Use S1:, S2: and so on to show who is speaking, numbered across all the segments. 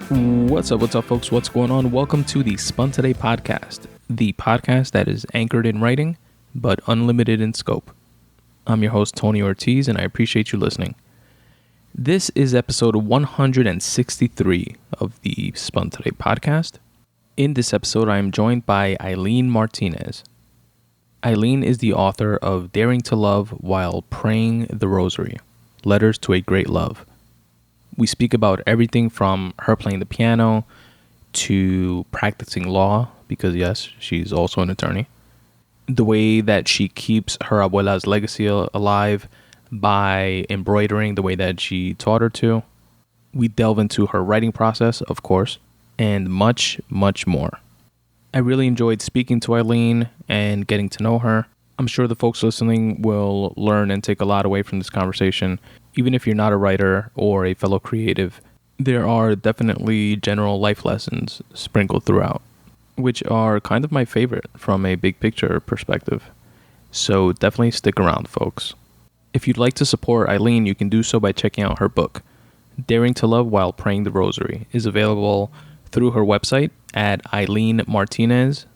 S1: What's up, folks? What's going on? Welcome to the Spun Today Podcast, the podcast that is anchored in writing, but unlimited in scope. I'm your host, Tony Ortiz, and I appreciate you listening. This is episode 163 of the Spun Today Podcast. In this episode, I am joined by Eileen Martinez. Eileen is the author of Daring to Love While Praying the Rosary, Letters to a Great Love. We speak about everything from her playing the piano to practicing law, because yes, she's also an attorney. The way that she keeps her Abuelas legacy alive by embroidering the way that she taught her to. We delve into her writing process, of course, and much, much more. I really enjoyed speaking to Eileen and getting to know her. I'm sure the folks listening will learn and take a lot away from this conversation. Even if you're not a writer or a fellow creative, there are definitely general life lessons sprinkled throughout, which are kind of my favorite from a big picture perspective. So definitely stick around, folks. If you'd like to support Eileen, you can do so by checking out her book, Daring to Love While Praying the Rosary, is available through her website at Eileen Martinez.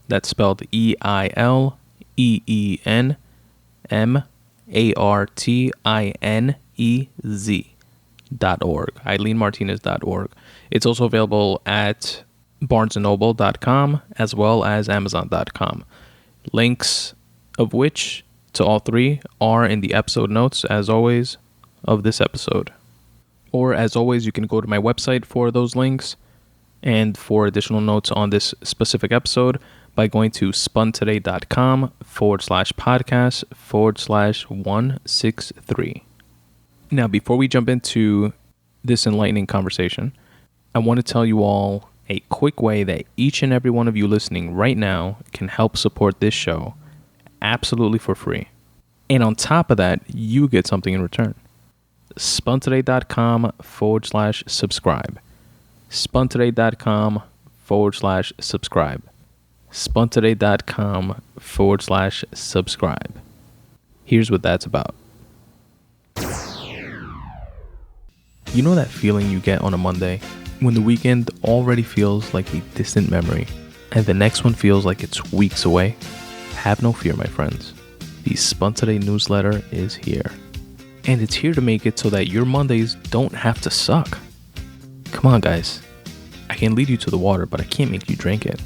S1: That's spelled EILEENMARTINEZ.org, EileenMartinez.org. It's also available at barnesandnoble.com as well as amazon.com. Links of which to all three are in the episode notes, as always, of this episode. Or as always, you can go to my website for those links and for additional notes on this specific episode by going to spuntoday.com/podcast/163. Now, before we jump into this enlightening conversation, I want to tell you all a quick way that each and every one of you listening right now can help support this show absolutely for free. And on top of that, you get something in return. spuntoday.com/subscribe. spuntoday.com/subscribe. spuntoday.com/subscribe. Here's what that's about. You know that feeling you get on a Monday when the weekend already feels like a distant memory and the next one feels like it's weeks away? Have no fear, my friends. The Spun Today newsletter is here. And it's here to make it so that your Mondays don't have to suck. Come on, guys. I can lead you to the water, but I can't make you drink it.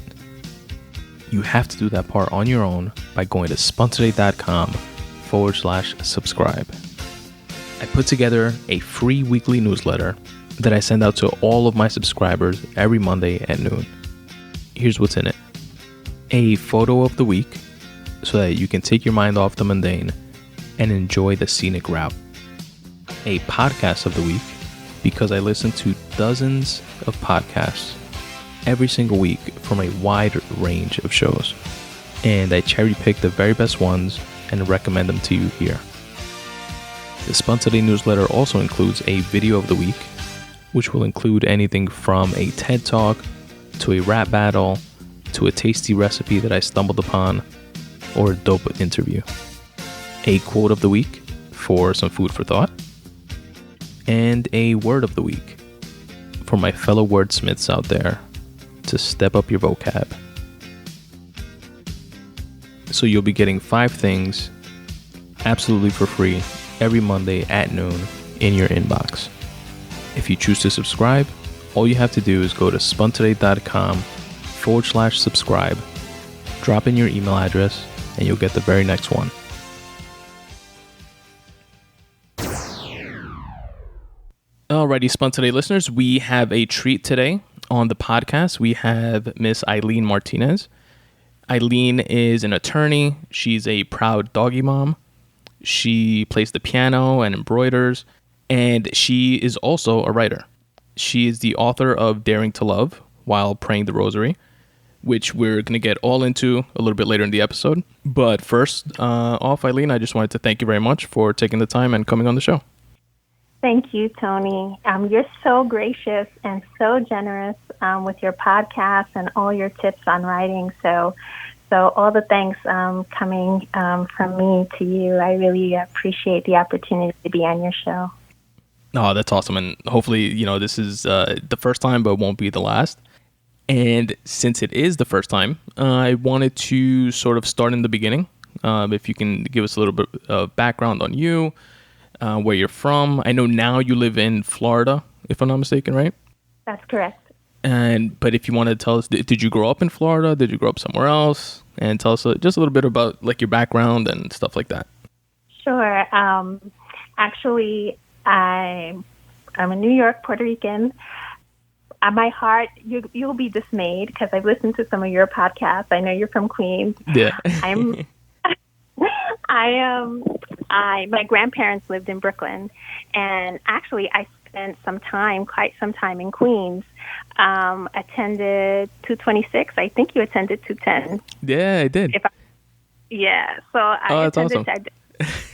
S1: You have to do that part on your own by going to spuntoday.com/subscribe. I put together a free weekly newsletter that I send out to all of my subscribers every Monday at noon. Here's what's in it. A photo of the week so that you can take your mind off the mundane and enjoy the scenic route. A podcast of the week, because I listen to dozens of podcasts every single week from a wide range of shows, and I cherry pick the very best ones and recommend them to you here. The Spun Today newsletter also includes a video of the week, which will include anything from a TED Talk to a rap battle to a tasty recipe that I stumbled upon or a dope interview. A quote of the week for some food for thought, and a word of the week for my fellow wordsmiths out there to step up your vocab. So you'll be getting 5 things absolutely for free every Monday at noon in your inbox. If you choose to subscribe, all you have to do is go to spuntoday.com/subscribe, drop in your email address, and you'll get the very next one. Alrighty, Spun Today listeners, we have a treat today on the podcast. We have Miss Eileen Martinez. Eileen is an attorney. She's a proud doggy mom. She plays the piano and embroiders, and she is also a writer. She is the author of Daring to Love While Praying the Rosary, which we're going to get all into a little bit later in the episode. But first off, Eileen, I just wanted to thank you very much for taking the time and coming on the show.
S2: Thank you, Tony. You're so gracious and so generous with your podcast and all your tips on writing. So all the thanks coming from me to you. I really appreciate the opportunity to be on your show.
S1: Oh, that's awesome. And hopefully, this is the first time, but won't be the last. And since it is the first time, I wanted to sort of start in the beginning. If you can give us a little bit of background on you, where you're from. I know now you live in Florida, if I'm not mistaken, right?
S2: That's correct.
S1: But if you want to tell us, did you grow up in Florida? Did you grow up somewhere else? And tell us just a little bit about like your background and stuff like that.
S2: Sure. Actually, I'm a New York Puerto Rican. My heart, you'll be dismayed because I've listened to some of your podcasts. I know you're from Queens.
S1: Yeah.
S2: My grandparents lived in Brooklyn, and actually I spent quite some time in Queens. Attended 226. I think you attended 210.
S1: Yeah, I did.
S2: So I attended.
S1: Awesome.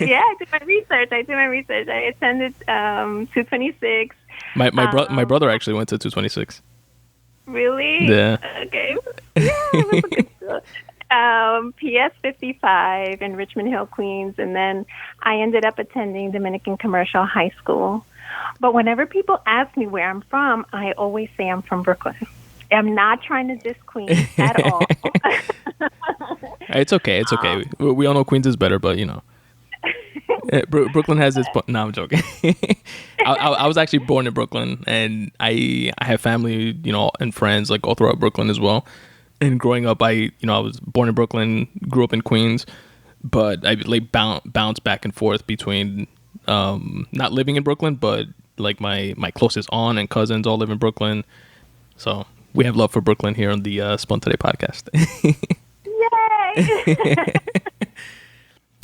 S2: I did my research. I attended 226.
S1: My brother actually went to 226.
S2: Really?
S1: Yeah.
S2: Okay. Yeah, it was a good school. PS 55 in Richmond Hill, Queens, and then I ended up attending Dominican Commercial High School. But whenever people ask me where I'm from, I always say I'm from Brooklyn. I'm not trying to diss Queens at all.
S1: It's okay. It's okay. We all know Queens is better, but Brooklyn has its. No, I'm joking. I was actually born in Brooklyn, and I have family, and friends like all throughout Brooklyn as well. And growing up, I was born in Brooklyn, grew up in Queens, but I like bounced back and forth between not living in Brooklyn, but like my closest aunt and cousins all live in Brooklyn. So we have love for Brooklyn here on the Spun Today podcast.
S2: Yay!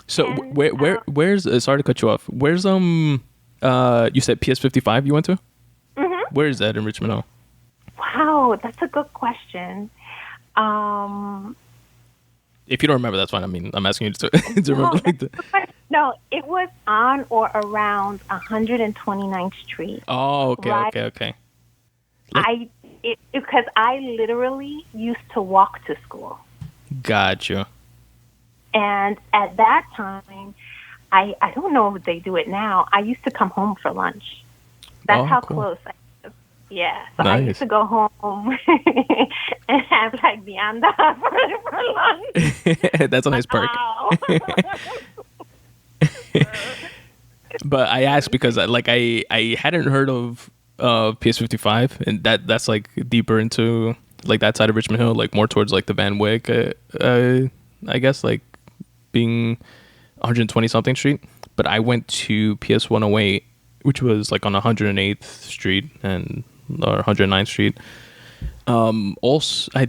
S1: So where's sorry to cut you off. Where's you said PS 55 you went to?
S2: Mm-hmm.
S1: Where is that in Richmond Hill?
S2: Wow, that's a good question.
S1: If you don't remember, that's fine. I mean, I'm asking you to remember.
S2: No, it was on or around 129th Street.
S1: Oh, okay,
S2: right?
S1: okay.
S2: Because I literally used to walk to school.
S1: Gotcha.
S2: And at that time, I don't know if they do it now. I used to come home for lunch. That's how
S1: cool.
S2: close I was. Yeah. So
S1: Nice.
S2: I used to go home and have like vianda for lunch.
S1: That's a nice perk.
S2: Wow.
S1: But I asked because I hadn't heard of PS55, and that's like deeper into like that side of Richmond Hill, like more towards like the Van Wyck, I guess, like being 120 something street. But I went to PS 108, which was like on 108th Street or 109th Street. Also, I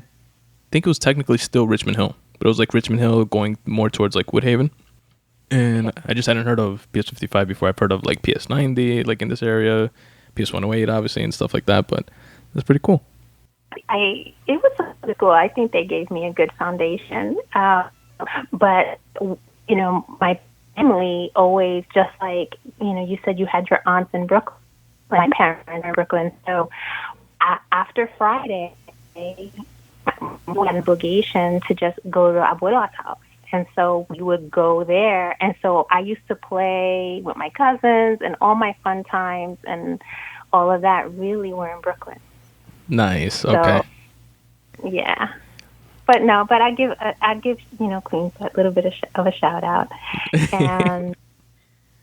S1: think it was technically still Richmond Hill, but it was like Richmond Hill going more towards like Woodhaven. And I just hadn't heard of PS 55 before. I've heard of like PS 90, like in this area, PS 108 obviously, and stuff like that. But that's pretty cool.
S2: It was really cool. I think they gave me a good foundation. But my family always, just like you said, you had your aunts in Brooklyn. My parents are in Brooklyn, so after Friday, we had an obligation to just go to Abuelas' house. And so we would go there. And so I used to play with my cousins, and all my fun times and all of that really were in Brooklyn.
S1: Nice. Okay.
S2: So, yeah. But I give Queens a little bit of a shout out. And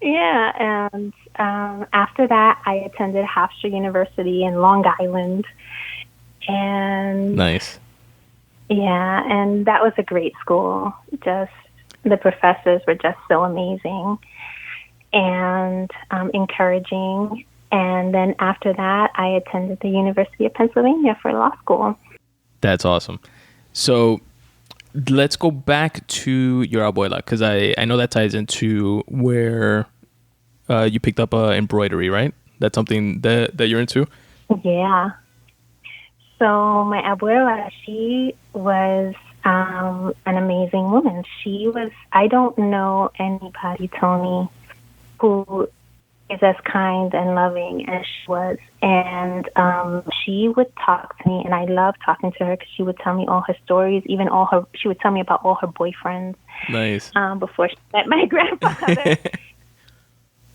S2: yeah, and after that I attended Hofstra University in Long Island. And
S1: nice.
S2: Yeah, and that was a great school. Just the professors were just so amazing and encouraging. And then after that, I attended the University of Pennsylvania for law school.
S1: That's awesome. So let's go back to your abuela, because I know that ties into where you picked up embroidery, right? That's something that you're into?
S2: Yeah. So my abuela, she was an amazing woman. I don't know anybody, Tony, who is as kind and loving as she was. And she would talk to me, and I loved talking to her because she would tell me all her stories, she would tell me about all her boyfriends.
S1: Nice.
S2: Before she met my grandfather.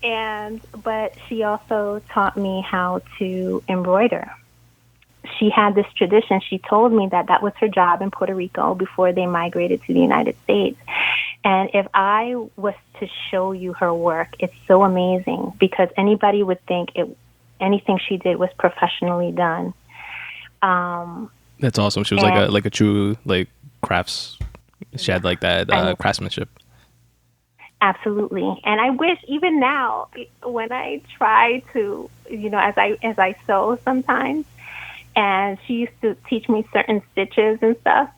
S2: But she also taught me how to embroider. She had this tradition. She told me that was her job in Puerto Rico before they migrated to the United States. And if I was to show you her work, it's so amazing because anybody would think anything she did was professionally done.
S1: That's awesome. She was like a true crafts. She had that craftsmanship.
S2: Absolutely. And I wish even now when I try to, as I sew sometimes, and she used to teach me certain stitches and stuff.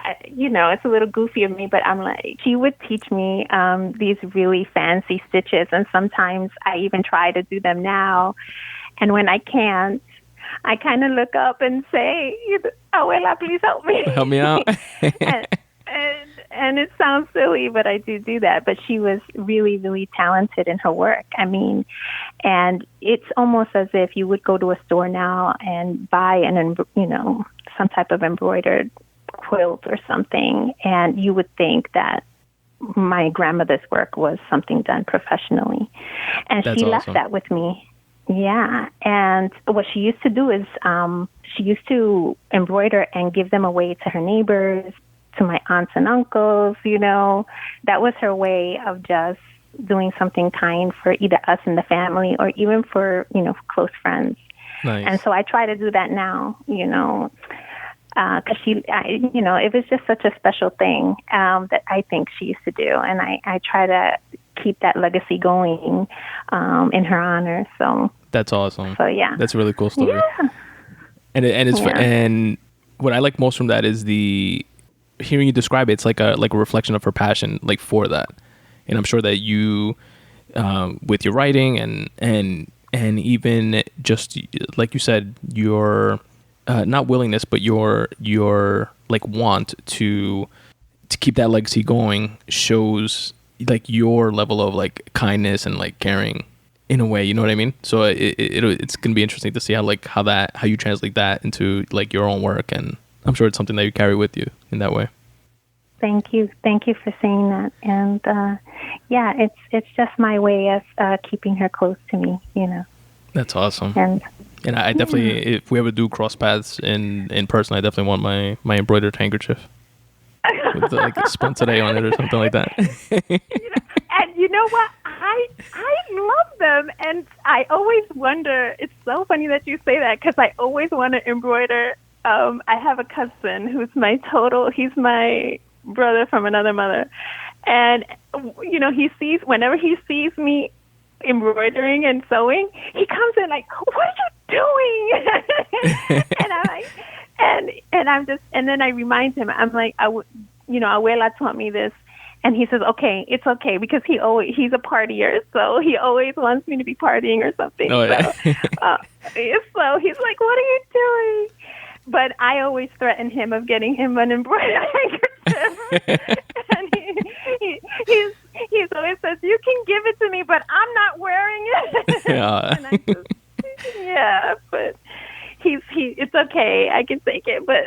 S2: It's a little goofy of me, but I'm like, she would teach me these really fancy stitches, and sometimes I even try to do them now. And when I can't, I kind of look up and say, Abuela, please help me.
S1: Help me out.
S2: And it sounds silly, but I do that. But she was really, really talented in her work. I mean, and it's almost as if you would go to a store now and buy some type of embroidered quilt or something, and you would think that my grandmother's work was something done professionally. And
S1: That's
S2: she
S1: awesome.
S2: left that with me. Yeah. And what she used to do is she used to embroider and give them away to her neighbors, to my aunts and uncles. That was her way of just doing something kind for either us and the family or even for, close friends.
S1: Nice.
S2: And so I try to do that now, because it was just such a special thing that I think she used to do. And I try to keep that legacy going in her honor. So
S1: that's awesome.
S2: So, yeah.
S1: That's a really cool story.
S2: Yeah.
S1: And what I like most from that is hearing you describe it. It's like a reflection of her passion, for that. And I'm sure that you, with your writing and even just like you said, your not willingness, but your want to keep that legacy going shows your level of kindness and caring in a way. You know what I mean? So it's gonna be interesting to see how you translate that into your own work, and I'm sure it's something that you carry with you in that way.
S2: Thank you for saying that. And it's just my way of keeping her close to me.
S1: That's awesome.
S2: And
S1: I definitely, if we ever do cross paths in person, I definitely want my embroidered handkerchief with Spun Today on it or something like that.
S2: And you know what? I love them, and I always wonder. It's so funny that you say that because I always want to embroider. I have a cousin he's my brother from another mother, and whenever he sees me embroidering and sewing, he comes in like, "What are you doing?" And I'm like, and then I remind him, I'm like, Abuela taught me this. And he says, "Okay, it's okay," because he's a partier, so he always wants me to be partying or something.
S1: Oh, yeah.
S2: So he's like, "What are you doing?" But I always threaten him of getting him an embroidered handkerchief. And he's always says, "You can give it to me, but I'm not wearing it."
S1: Yeah.
S2: And I just, but it's okay. I can take it, but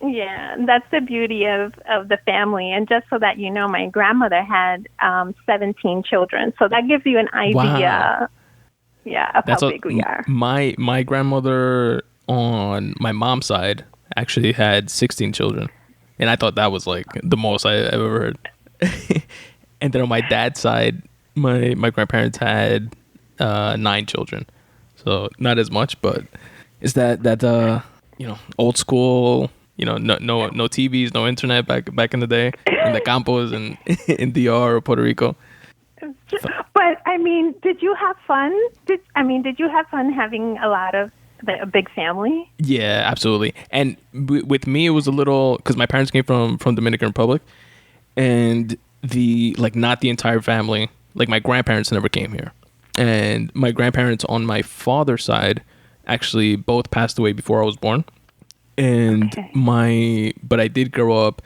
S2: yeah, that's the beauty of the family. And just so that you know, my grandmother had 17 children. So that gives you an idea, of how big we are.
S1: My grandmother on my mom's side actually had 16 children. And I thought that was the most I ever heard. And then on my dad's side, my grandparents had 9 children. So not as much, but it's that old school. No TVs, no internet back in the day in the campos and in DR or Puerto Rico.
S2: But I mean, did you have fun? Did you have fun having a big family?
S1: Yeah, absolutely. And with me, it was a little because my parents came from Dominican Republic, and not the entire family. My grandparents never came here, and my grandparents on my father's side actually both passed away before I was born. And but I did grow up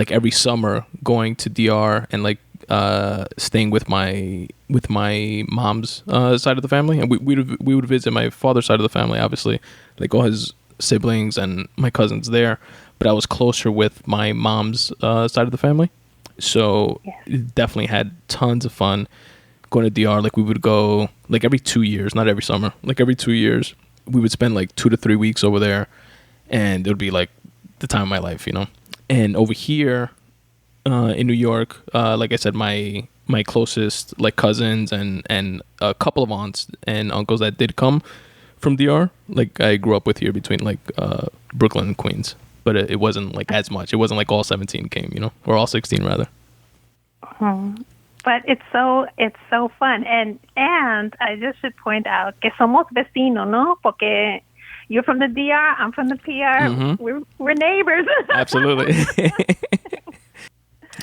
S1: every summer going to DR and staying with my mom's side of the family, and we would visit my father's side of the family, obviously, all his siblings and my cousins there. But I was closer with my mom's side of the family, So definitely had tons of fun going to DR. Like we would go like every 2 years, not every summer, like every 2 years. We would spend like 2 to 3 weeks over there, and it would be like the time of my life, you know. And over here in New York, like I said, my closest like cousins and a couple of aunts and uncles that did come from DR, like I grew up with here between like Brooklyn and Queens, but it wasn't like as much. It wasn't like all 17 came, you know, or all 16 rather.
S2: But it's so fun, and I just should point out que somos vecinos, no? Porque you're from the DR, I'm from the PR. Mm-hmm. We're neighbors.
S1: Absolutely.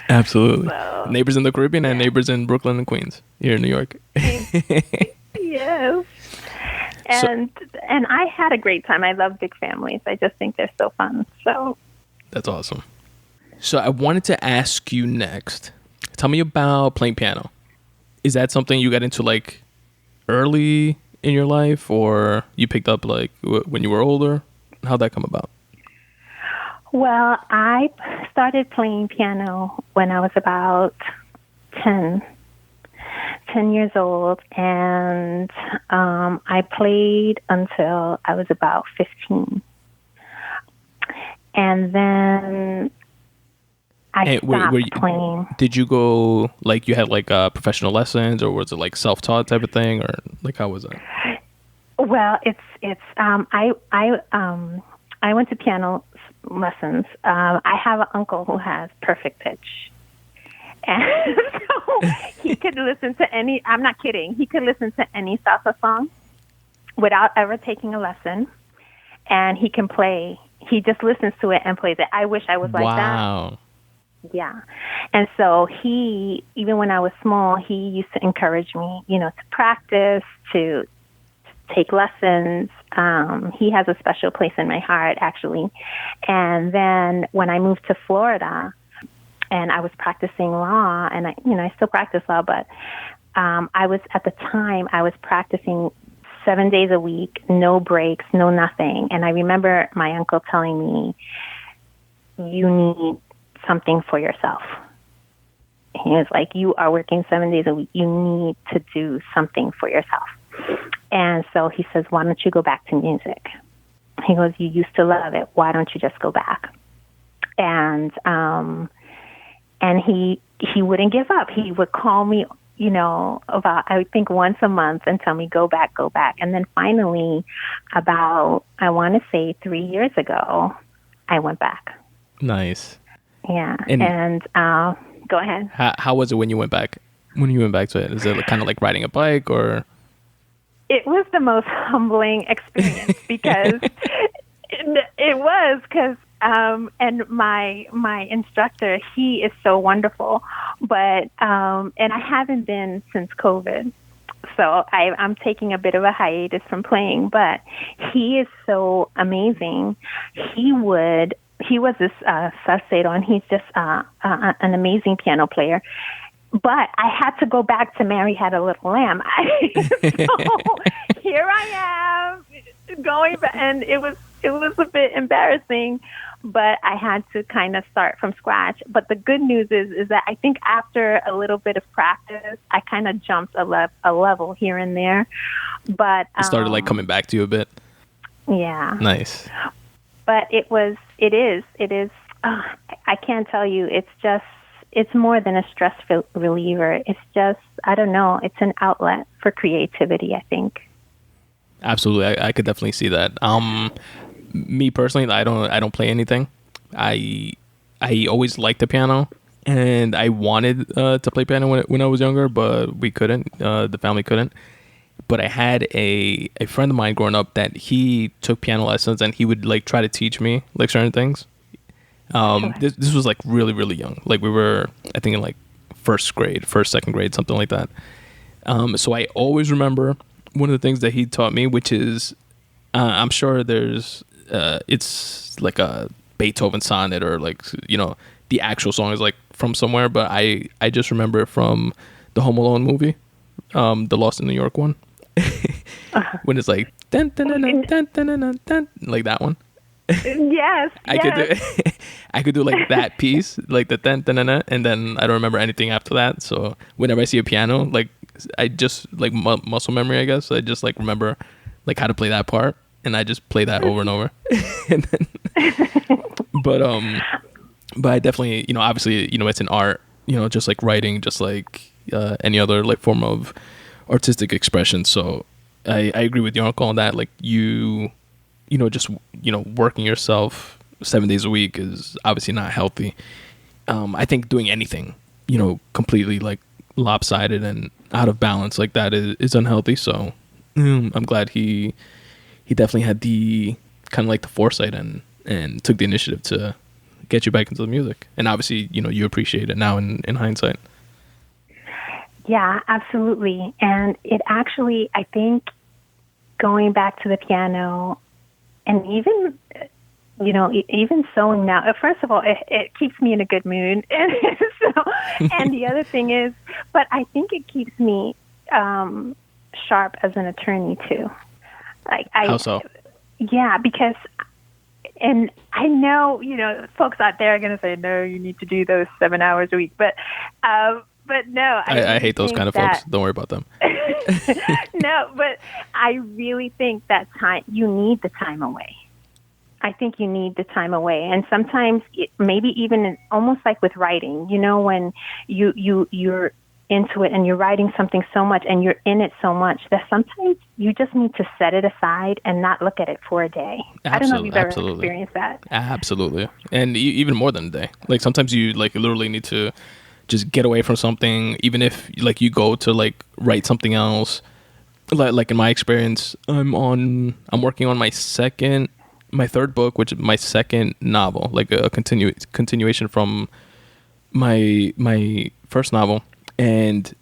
S1: Absolutely. So, neighbors in the Caribbean and neighbors in Brooklyn and Queens here in New York.
S2: Yes. And I had a great time. I love big families. I just think they're so fun. So
S1: that's awesome. So I wanted to ask you next. Tell me about playing piano. Is that something you got into like early in your life, or you picked up like when you were older? How'd that come about?
S2: Well, I started playing piano when I was about 10 years old, and I played until I was about 15. And then I stopped playing.
S1: Did you go, like, you had like professional lessons, or was it like self-taught type of thing, or like how was that?
S2: Well, I went to piano lessons. I have an uncle who has perfect pitch. And so he could listen to any, I'm not kidding, he could listen to any salsa song without ever taking a lesson. And he can play, he just listens to it and plays it. I wish I was like that.
S1: Wow.
S2: Yeah. And so he, even when I was small, he used to encourage me, you know, to practice, to take lessons. He has a special place in my heart, actually. And then when I moved to Florida and I was practicing law, and I still practice law, but I was practicing 7 days a week, no breaks, no nothing. And I remember my uncle telling me, you need something for yourself. He was like, you are working 7 days a week. You need to do something for yourself. And so he says, why don't you go back to music? He goes, you used to love it. Why don't you just go back? And he wouldn't give up. He would call me, you know, about, I think once a month and tell me, go back. And then finally, about, I want to say 3 years ago, I went back.
S1: Nice.
S2: Yeah. And go ahead.
S1: How was it when you went back? When you went back to it? Is it kind of like riding a bike, or?
S2: It was the most humbling experience because it was because and my instructor, he is so wonderful, but and I haven't been since COVID, so I'm taking a bit of a hiatus from playing, but he is so amazing. He was this Salcedo, and he's just an amazing piano player. But I had to go back to Mary Had a Little Lamb. So here I am going back, and it was a bit embarrassing, but I had to kind of start from scratch. But the good news is that I think after a little bit of practice, I kind of jumped a level here and there. But
S1: it started like coming back to you a bit.
S2: Yeah.
S1: Nice.
S2: But it is. I can't tell you. It's more than a stress reliever. It's just, I don't know, it's an outlet for creativity, I think.
S1: Absolutely. I could definitely see that. Me personally, I don't play anything. I always liked the piano, and I wanted to play piano when I was younger, but we couldn't. The family couldn't. But I had a friend of mine growing up that he took piano lessons, and he would like try to teach me like certain things. Sure. This was like really, really young. Like we were, I think, in like second grade, something like that. So I always remember one of the things that he taught me, which is, I'm sure there's, it's like a Beethoven sonnet, or like, you know, the actual song is like from somewhere, but I just remember it from the Home Alone movie, the Lost in New York one, when it's like, dun, dun, dun, dun, dun, dun, dun, dun, like that one.
S2: Yes,
S1: I could do I could do like that piece, like the ten, and then I don't remember anything after that. So whenever I see a piano, like I just like muscle memory, I guess. I just like remember like how to play that part, and I just play that over and over. And then, but I definitely, obviously, it's an art, just like writing, just like any other like form of artistic expression. So I agree with your uncle on that. Like just working yourself 7 days a week is obviously not healthy. I think doing anything completely like lopsided and out of balance like that is unhealthy. So I'm glad he definitely had the kind of like the foresight and took the initiative to get you back into the music. And obviously you appreciate it now in hindsight.
S2: Yeah, absolutely. And it actually, I think, going back to the piano, and even, even sewing now, first of all, it keeps me in a good mood. And, and the other thing is, but I think it keeps me sharp as an attorney, too.
S1: How so?
S2: Yeah, because, and I know, folks out there are going to say, no, you need to do those 7 hours a week. But no,
S1: I hate those kind of folks. Don't worry about them.
S2: No, but I really think that you need the time away. I think you need the time away. And sometimes maybe even almost like with writing, when you're into it and you're writing something so much and you're in it so much that sometimes you just need to set it aside and not look at it for a day.
S1: Absolutely,
S2: I don't know if you've ever experienced that.
S1: Absolutely. And even more than a day. Like sometimes you like literally need to just get away from something, even if like you go to like write something else. Like in my experience, I'm working on my third book, which is my second novel, like a continuation from my first novel. And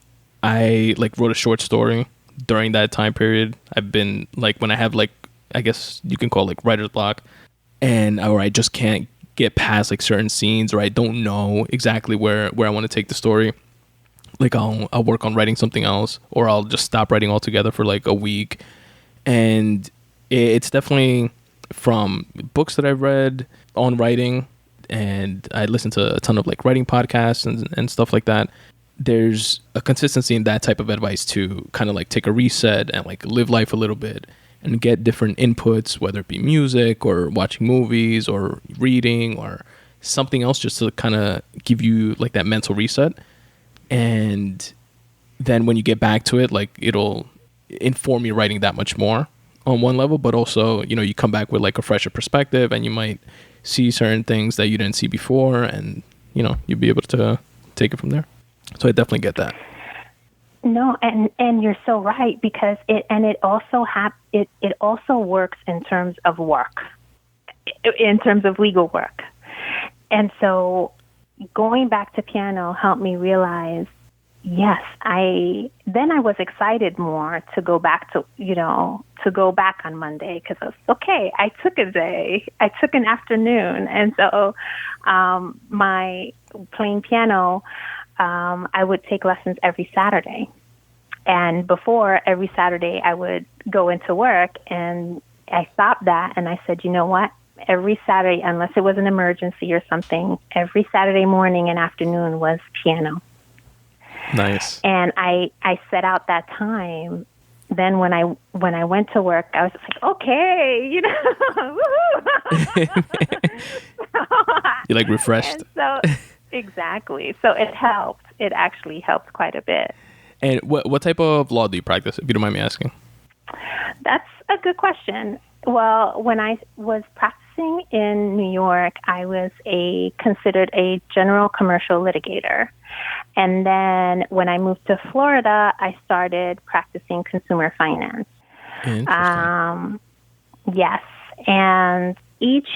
S1: I like wrote a short story during that time period. I've been like, when I have like, I guess you can call it like writer's block, or I just can't get past like certain scenes, or I don't know exactly where I want to take the story. Like I'll work on writing something else, or I'll just stop writing altogether for like a week. And it's definitely from books that I've read on writing, and I listen to a ton of like writing podcasts and stuff like that. There's a consistency in that type of advice to kind of like take a reset and like live life a little bit and get different inputs, whether it be music or watching movies or reading or something else, just to kind of give you like that mental reset. And then when you get back to it, like it'll inform your writing that much more on one level, but also, you come back with like a fresher perspective, and you might see certain things that you didn't see before, and, you'll be able to take it from there. So I definitely get that.
S2: No, and you're so right, because it also works in terms of work, in terms of legal work. And so going back to piano helped me realize, yes, I was excited more to go back on Monday, because I was, okay, I took a day, I took an afternoon. And so my playing piano, I would take lessons every Saturday. And before, every Saturday I would go into work, and I stopped that and I said, you know what? Every Saturday, unless it was an emergency or something, every Saturday morning and afternoon was piano.
S1: Nice.
S2: And I set out that time. Then when I went to work, I was like, okay,
S1: You're like refreshed.
S2: And so exactly. So it helped. It actually helped quite a bit.
S1: And what type of law do you practice, if you don't mind me asking?
S2: That's a good question. Well, when I was practicing in New York, I was considered a general commercial litigator. And then when I moved to Florida, I started practicing consumer finance.
S1: Interesting.
S2: Yes. And each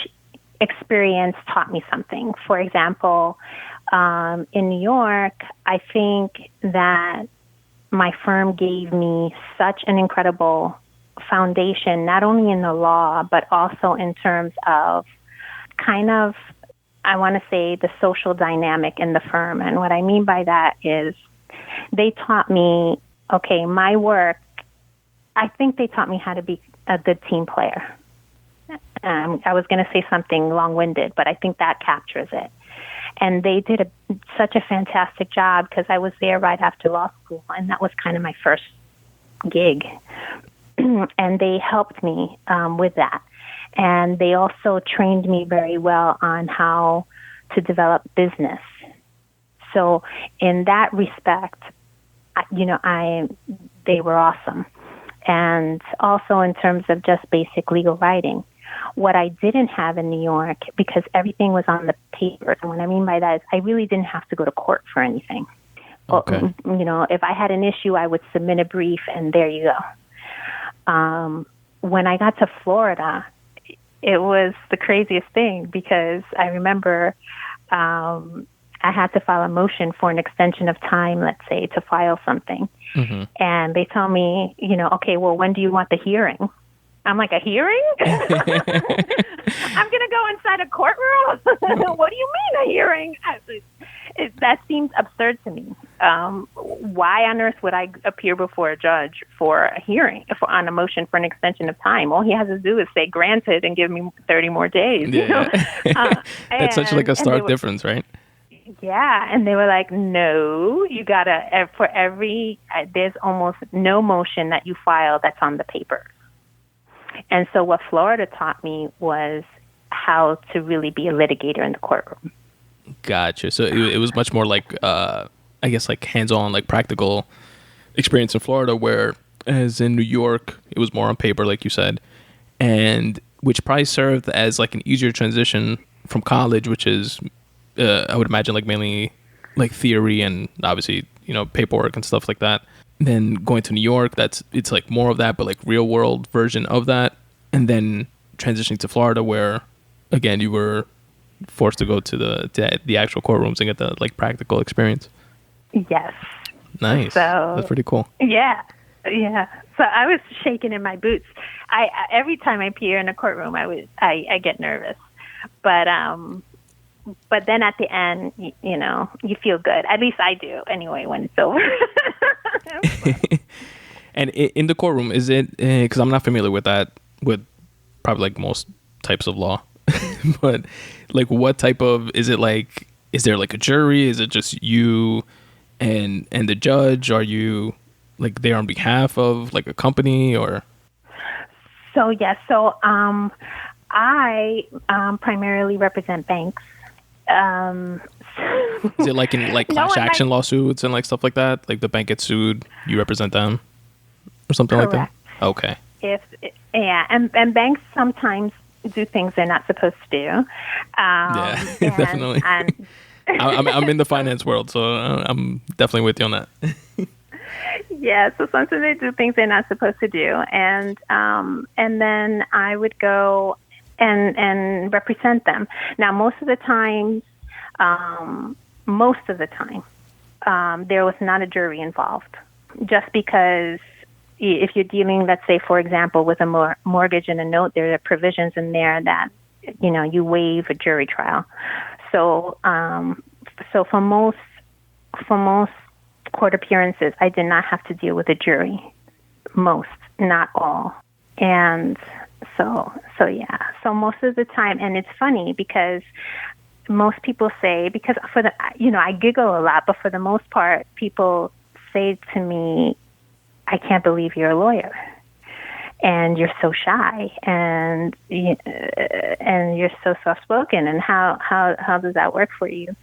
S2: experience taught me something. For example, in New York, I think that my firm gave me such an incredible foundation, not only in the law, but also in terms of kind of, I want to say, the social dynamic in the firm. And what I mean by that is they taught me, okay, my work, I think they taught me how to be a good team player. I was going to say something long-winded, but I think that captures it. And they did such a fantastic job because I was there right after law school, and that was kind of my first gig. And they helped me with that. And they also trained me very well on how to develop business. So in that respect, they were awesome. And also in terms of just basic legal writing. What I didn't have in New York, because everything was on the paper, and what I mean by that is I really didn't have to go to court for anything.
S1: Okay.
S2: If I had an issue, I would submit a brief, and there you go. When I got to Florida, it was the craziest thing because I remember I had to file a motion for an extension of time, let's say, to file something. Mm-hmm. And they tell me, okay, well, when do you want the hearing? I'm like, a hearing? I'm going to go inside a courtroom? What do you mean a hearing? That seems absurd to me. Why on earth would I appear before a judge for a hearing on a motion for an extension of time? All he has to do is say granted and give me 30 more days.
S1: Yeah. That's such like a stark difference, right?
S2: Yeah, and they were like, no, you gotta, there's almost no motion that you file that's on the paper. And so what Florida taught me was how to really be a litigator in the courtroom.
S1: Gotcha. So it was much more like, I guess, like hands-on, like practical experience in Florida, whereas in New York, it was more on paper, like you said, and which probably served as like an easier transition from college, which is, I would imagine, like mainly like theory and obviously, paperwork and stuff like that. Then going to New York, it's like more of that, but like real world version of that. And then transitioning to Florida, where again you were forced to go to the actual courtrooms and get the like practical experience.
S2: Yes.
S1: Nice. So that's pretty cool.
S2: Yeah. So I was shaking in my boots. I every time I appear in a courtroom, I get nervous, but then at the end, you feel good. At least I do anyway when it's over.
S1: And in the courtroom, is it, because I'm not familiar with that, with probably like most types of law, but like what type of, is it like, is there like a jury? Is it just you and the judge? Are you like there on behalf of like a company or?
S2: So, yes. So I primarily represent banks.
S1: Is it like in like class action lawsuits and like stuff like that? Like the bank gets sued, you represent them or something
S2: Correct.
S1: like that? Okay.
S2: And banks sometimes do things they're not supposed to do.
S1: Yeah, definitely. I'm in the finance world, so I'm definitely with you on that.
S2: Yeah, so sometimes they do things they're not supposed to do, and then I would go and represent them. Now, most of the time, there was not a jury involved, just because if you're dealing, let's say, for example, with a mortgage and a note, there are provisions in there that, you waive a jury trial. So, for most court appearances, I did not have to deal with a jury. Most, not all. And so yeah. So most of the time, and it's funny because most people say, because I giggle a lot, but for the most part, people say to me, I can't believe you're a lawyer, and you're so shy, and you're so soft-spoken, and how does that work for you?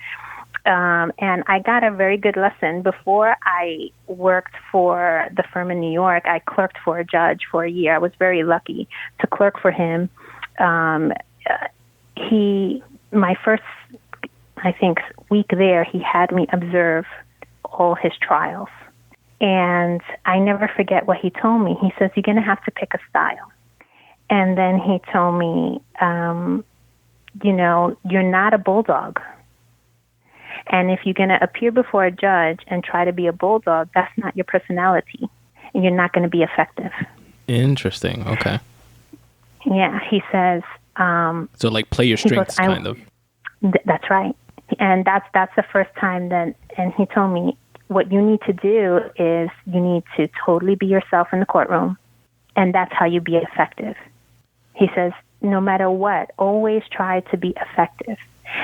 S2: And I got a very good lesson. Before I worked for the firm in New York, I clerked for a judge for a year. I was very lucky to clerk for him. My first, I think, week there, he had me observe all his trials. And I never forget what he told me. He says, you're going to have to pick a style. And then he told me, you're not a bulldog. And if you're going to appear before a judge and try to be a bulldog, that's not your personality. And you're not going to be effective.
S1: Interesting. Okay.
S2: Yeah. He says...
S1: so like play your strengths, kind of.
S2: That's right. And that's the first time that... And he told me, what you need to do is you need to totally be yourself in the courtroom. And that's how you be effective. He says, no matter what, always try to be effective.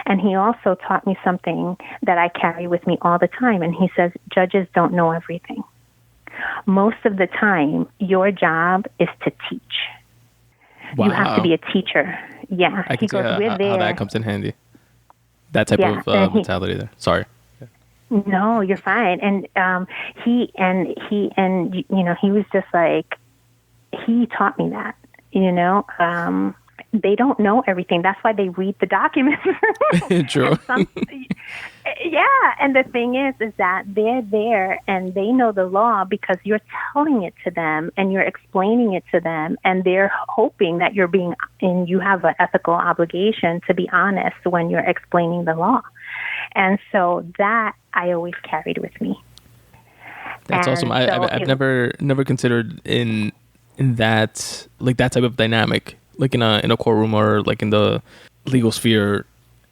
S2: And he also taught me something that I carry with me all the time. And he says, judges don't know everything. Most of the time, your job is to teach.
S1: Wow.
S2: You have to be a teacher. Yeah.
S1: I can see how that comes in handy. That type of mentality there. Sorry.
S2: No, you're fine. And he was just like, he taught me that, they don't know everything. That's why they read the documents.
S1: True.
S2: And the thing is that they're there and they know the law because you're telling it to them and you're explaining it to them, and they're hoping that you have an ethical obligation to be honest when you're explaining the law. And so that I always carried with me.
S1: That's awesome. I've never considered in that, like, that type of dynamic, like in a courtroom or like in the legal sphere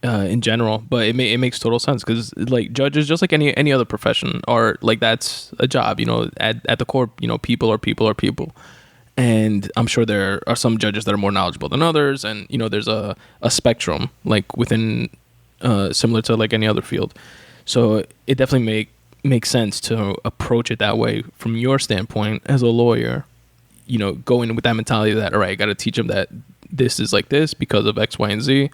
S1: in general. But it makes total sense, because like judges, just like any other profession, are like, that's a job. At the core, people are people. And I'm sure there are some judges that are more knowledgeable than others, and there's a spectrum, like within similar to like any other field. So it definitely makes sense to approach it that way from your standpoint as a lawyer. Go in with that mentality that, all right, I got to teach them that this is like this because of X, Y, and Z,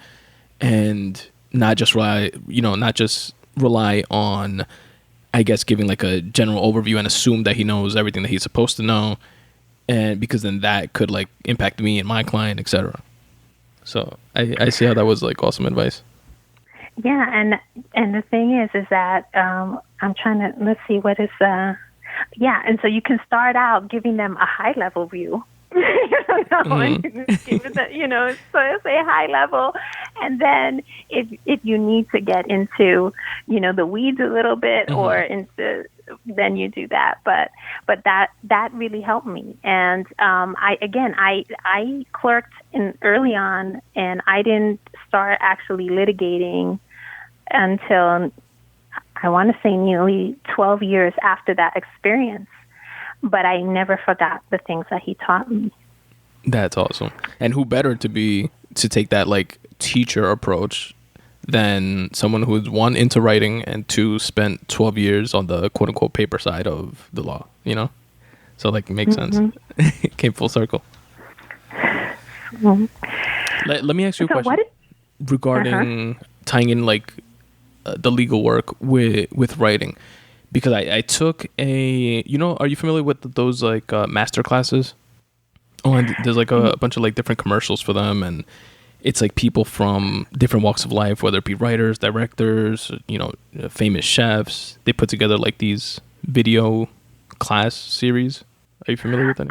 S1: and not just rely on, I guess, giving like a general overview and assume that he knows everything that he's supposed to know, and because then that could like impact me and my client, etc. So I see how that was like awesome advice.
S2: Yeah, and the thing is that I'm trying to, let's see, what is and so you can start out giving them a high level view. And give it so say high level, and then if you need to get into the weeds a little bit or into, then you do that. But that really helped me. And I clerked early on, and I didn't start actually litigating until, I want to say, nearly 12 years after that experience. But I never forgot the things that he taught me.
S1: That's awesome. And who better to take that like teacher approach than someone who's, one, into writing, and two, spent 12 years on the quote unquote paper side of the law, So like, it makes sense. It came full circle. Let me ask you a question regarding tying in like the legal work with writing, because I took a, are you familiar with those like master classes? Oh, and there's like a bunch of like different commercials for them, and it's like people from different walks of life, whether it be writers, directors, famous chefs. They put together like these video class series. Are you familiar with that?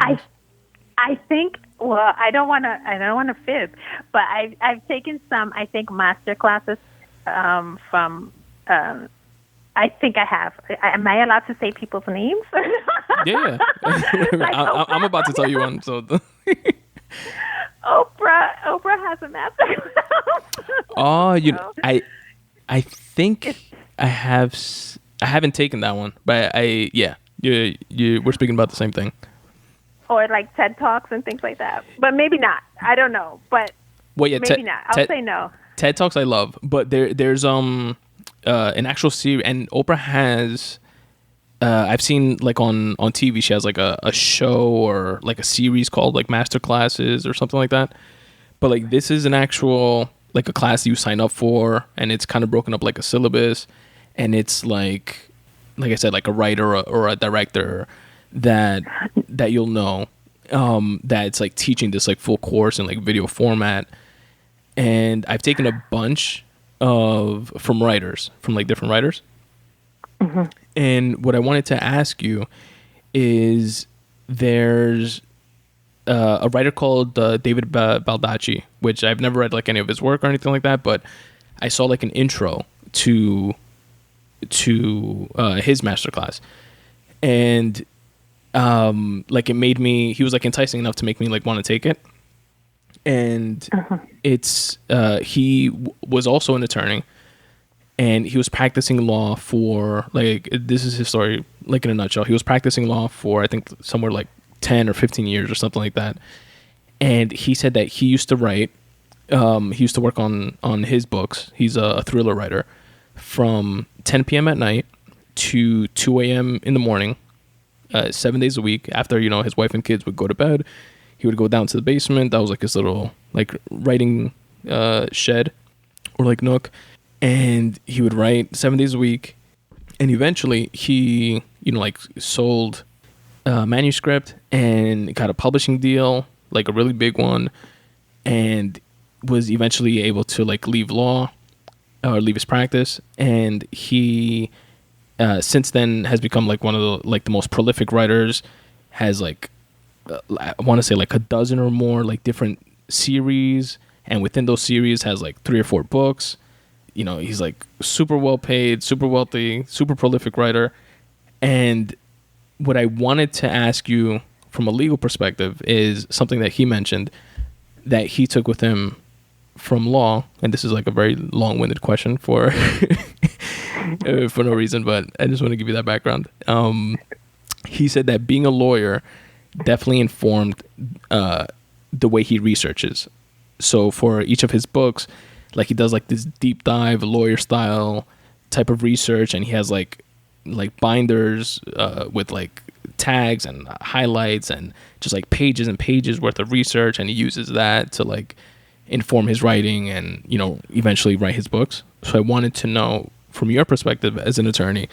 S2: I think. Well, I don't want to fib, but I've taken some, I think, master classes from. I think I have. Am I allowed to say people's names?
S1: Yeah. I'm about to tell you one. So.
S2: Oprah has a master class.
S1: Oh, I think I have. I haven't taken that one, but we're speaking about the same thing.
S2: Or like TED Talks and things like that, but maybe not. I don't know, but maybe not. I'll say no.
S1: TED Talks I love, but there's an actual series, and Oprah has. I've seen like on TV, she has like a show or like a series called like Master Classes or something like that. But like, this is an actual like a class you sign up for, and it's kind of broken up like a syllabus, and it's like I said, like a writer or a director that you'll know, that it's like teaching this like full course in like video format. And I've taken a bunch from like different writers. Mm-hmm. And what I wanted to ask you is, there's a writer called David Baldacci, which I've never read like any of his work or anything like that, but I saw like an intro to his masterclass, and like it made me. He was like enticing enough to make me like want to take it. And it's he was also an attorney, and he was practicing law for, like, this is his story, like in a nutshell. He was practicing law for, I think, somewhere like 10 or 15 years or something like that. And he said that he used to write. He used to work on his books. He's a thriller writer from 10 p.m. at night to 2 a.m. in the morning, 7 days a week. After, his wife and kids would go to bed, he would go down to the basement. That was like his little like writing shed or like nook. And he would write 7 days a week. And eventually he, like sold a manuscript and got a publishing deal, like a really big one, and was eventually able to like leave law or leave his practice. And he since then has become like one of the most prolific writers, has like I want to say like a dozen or more like different series, and within those series has like 3 or 4 books. He's like super well paid, super wealthy, super prolific writer. And what I wanted to ask you from a legal perspective is something that he mentioned that he took with him from law. And this is like a very long-winded question for for no reason, but I just want to give you that background. He said that being a lawyer definitely informed the way he researches. So for each of his books, like he does like this deep dive lawyer style type of research, and he has like binders with like tags and highlights and just like pages and pages worth of research, and he uses that to like inform his writing and eventually write his books. So I wanted to know from your perspective as an attorney,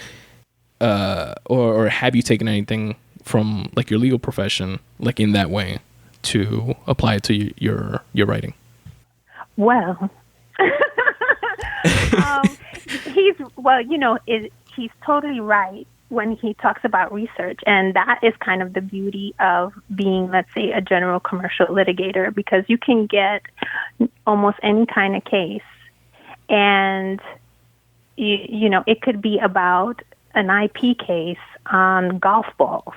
S1: or have you taken anything from like your legal profession like in that way to apply it to your writing?
S2: Well, he's totally right when he talks about research, and that is kind of the beauty of being, let's say, a general commercial litigator, because you can get almost any kind of case, and it could be about an IP case on golf balls.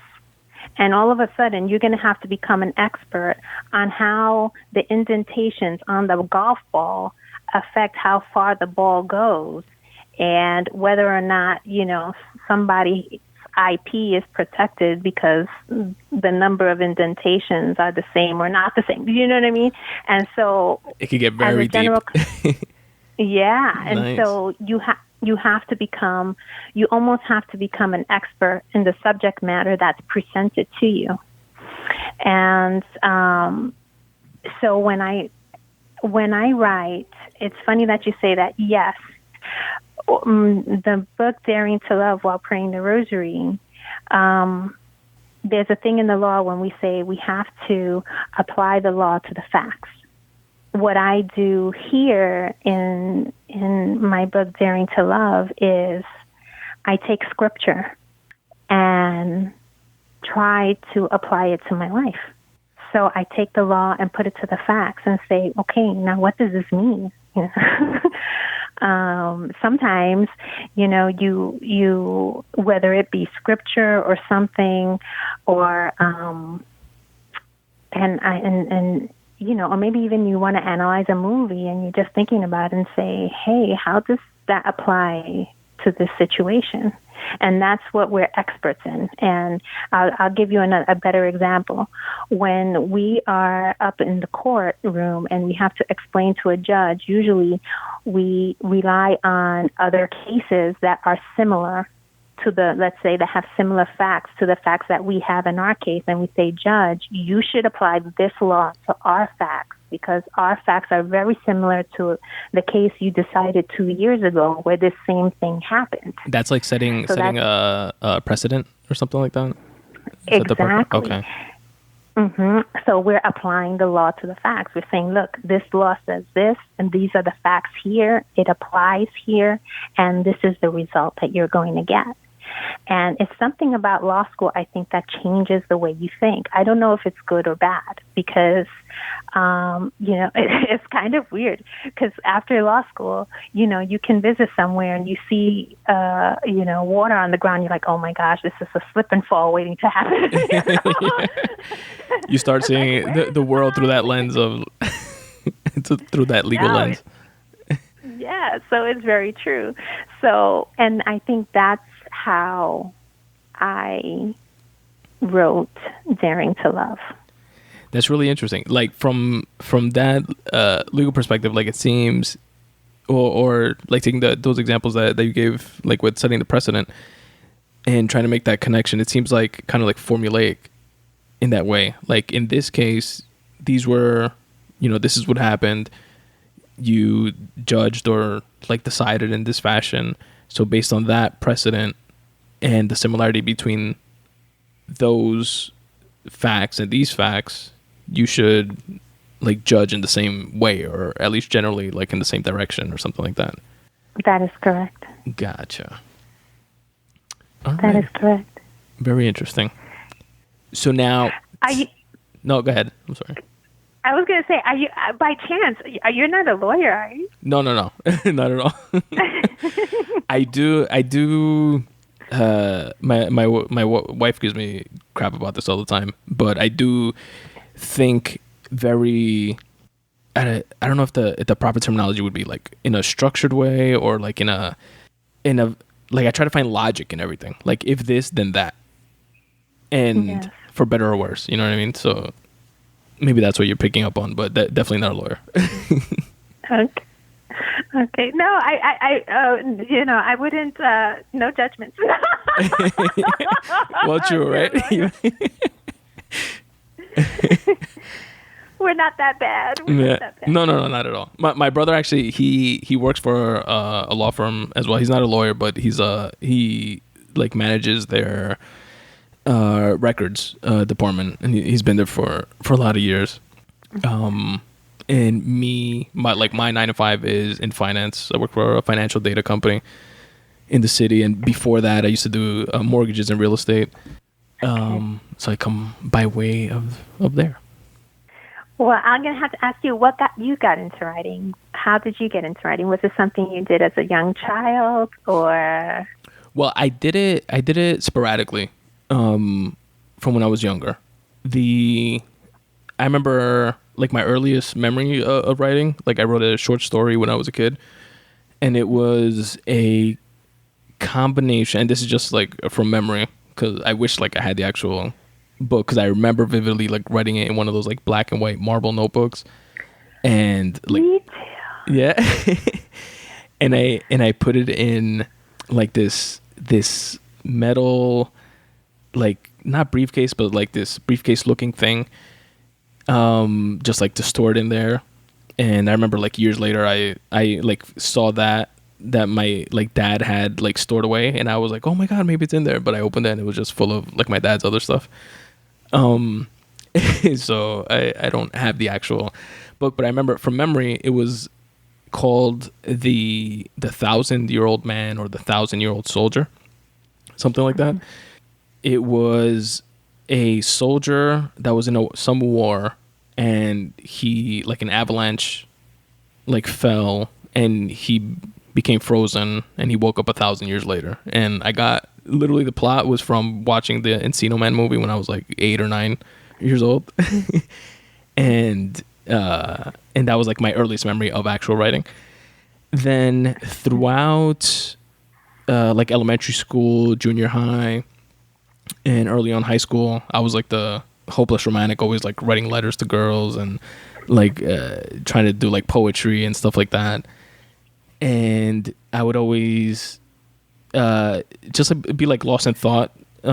S2: And all of a sudden, you're going to have to become an expert on how the indentations on the golf ball affect how far the ball goes, and whether or not, somebody's IP is protected because the number of indentations are the same or not the same. You know what I mean? And so
S1: it could get very deep.
S2: Yeah. And
S1: Nice.
S2: So you almost have to become an expert in the subject matter that's presented to you. And so when I write, it's funny that you say that. Yes, the book Daring to Love While Praying the Rosary, there's a thing in the law when we say we have to apply the law to the facts. What I do here in my book Daring to Love is I take scripture and try to apply it to my life. So I take the law and put it to the facts and say, okay, now what does this mean? Sometimes, you whether it be scripture or something, or or maybe even you want to analyze a movie and you're just thinking about it and say, hey, how does that apply to this situation? And that's what we're experts in. And I'll give you a better example. When we are up in the courtroom and we have to explain to a judge, usually we rely on other cases that are similar to let's say, that have similar facts to the facts that we have in our case. And we say, Judge, you should apply this law to our facts, because our facts are very similar to the case you decided 2 years ago where this same thing happened.
S1: That's like setting a precedent or something like that?
S2: Exactly.
S1: Okay.
S2: Mm-hmm. So we're applying the law to the facts. We're saying, look, this law says this, and these are the facts here. It applies here, and this is the result that you're going to get. And it's something about law school, I think, that changes the way you think. I don't know if it's good or bad, because, it's kind of weird, because after law school, you can visit somewhere and you see, water on the ground. You're like, oh my gosh, this is a slip and fall waiting to happen.
S1: Yeah. You start seeing the world through that lens of, through that legal lens.
S2: Yeah, so it's very true. So, and I think that's how I wrote Daring to Love.
S1: That's really interesting. Like from that legal perspective, like it seems, or like taking those examples that you gave, like with setting the precedent and trying to make that connection, it seems like kind of like formulaic in that way. Like in this case, these were, this is what happened. You judged or like decided in this fashion. So based on that precedent and the similarity between those facts and these facts, you should like judge in the same way, or at least generally like in the same direction or something like that.
S2: That is correct.
S1: Gotcha.
S2: That is correct.
S1: Very interesting. So now, no, go ahead. I'm sorry.
S2: I was going to say, are you, by chance, you're not a lawyer, are you?
S1: No, not at all. I do. My wife gives me crap about this all the time, but I do think very. I don't know if the proper terminology would be like in a structured way, or like in a like I try to find logic in everything. Like if this, then that, and
S2: yes.
S1: For better or worse, you know what I mean? So maybe that's what you're picking up on, but definitely not a lawyer.
S2: Okay. No, I wouldn't. No judgments.
S1: Well, true, right?
S2: We're not that bad.
S1: No, not at all. My brother actually he works for a law firm as well. He's not a lawyer, but he like manages their records department, and he's been there for a lot of years. And my 9 to 5 is in finance. I work for a financial data company in the city, and before that, I used to do mortgages and real estate. So I come by way of there.
S2: Well, I'm going to have to ask you, what got you into writing? How did you get into writing? Was it something you did as a young child, or? Well,
S1: I did it sporadically from when I was younger. I remember like my earliest memory of writing, like I wrote a short story when I was a kid, and it was a combination, and this is just like from memory, because I wish like I had the actual book, because I remember vividly like writing it in one of those like black and white marble notebooks, and like
S2: me too.
S1: Yeah. and I put it in like this metal, like not briefcase, but like this briefcase looking thing, just like to store it in there. And I remember like years later I like saw that my like dad had like stored away, and I was like, oh my god, maybe it's in there. But I opened it and it was just full of like my dad's other stuff. So I don't have the actual book, but I remember from memory it was called the 1,000-year-old man, or the 1,000-year-old soldier, something like that. It was a soldier that was in some war, and he like an avalanche like fell, and he became frozen, and he woke up 1,000 years later. And I got literally, the plot was from watching the Encino Man movie when I was like 8 or 9 years old. and that was like my earliest memory of actual writing. Then throughout like elementary school, junior high, and early on high school, I was like the hopeless romantic, always like writing letters to girls, and like trying to do like poetry and stuff like that. And I would always just be like lost in thought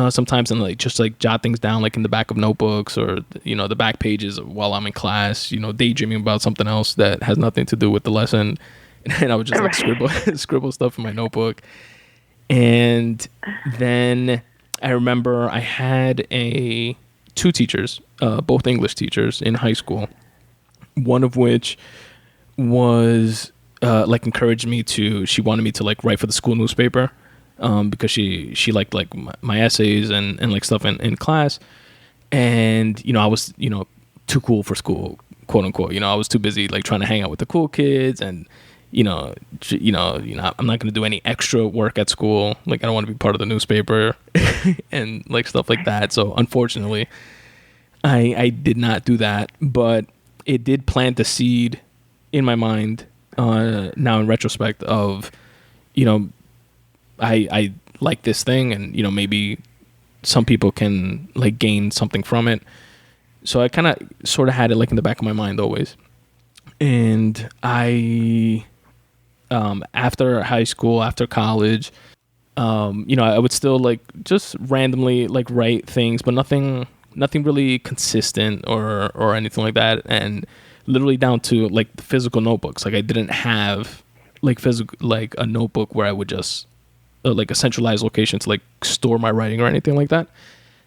S1: sometimes, and like just like jot things down like in the back of notebooks, or the back pages while I'm in class, daydreaming about something else that has nothing to do with the lesson. And I would just like scribble stuff in my notebook. And then I remember I had two teachers, both English teachers in high school, one of which was like encouraged me to, she wanted me to like write for the school newspaper, because she liked like my essays and like stuff in class. And, I was, too cool for school, quote unquote. I was too busy like trying to hang out with the cool kids, and, I'm not going to do any extra work at school. Like, I don't want to be part of the newspaper and like stuff like that. So unfortunately, I did not do that, but it did plant the seed in my mind, now in retrospect, of, I like this thing, and, maybe some people can like gain something from it. So I kind of sort of had it like in the back of my mind always. And I, after high school, after college, I would still like just randomly like write things, but nothing really consistent or anything like that. And literally down to like the physical notebooks. Like I didn't have like a notebook where I would just like a centralized location to like store my writing or anything like that.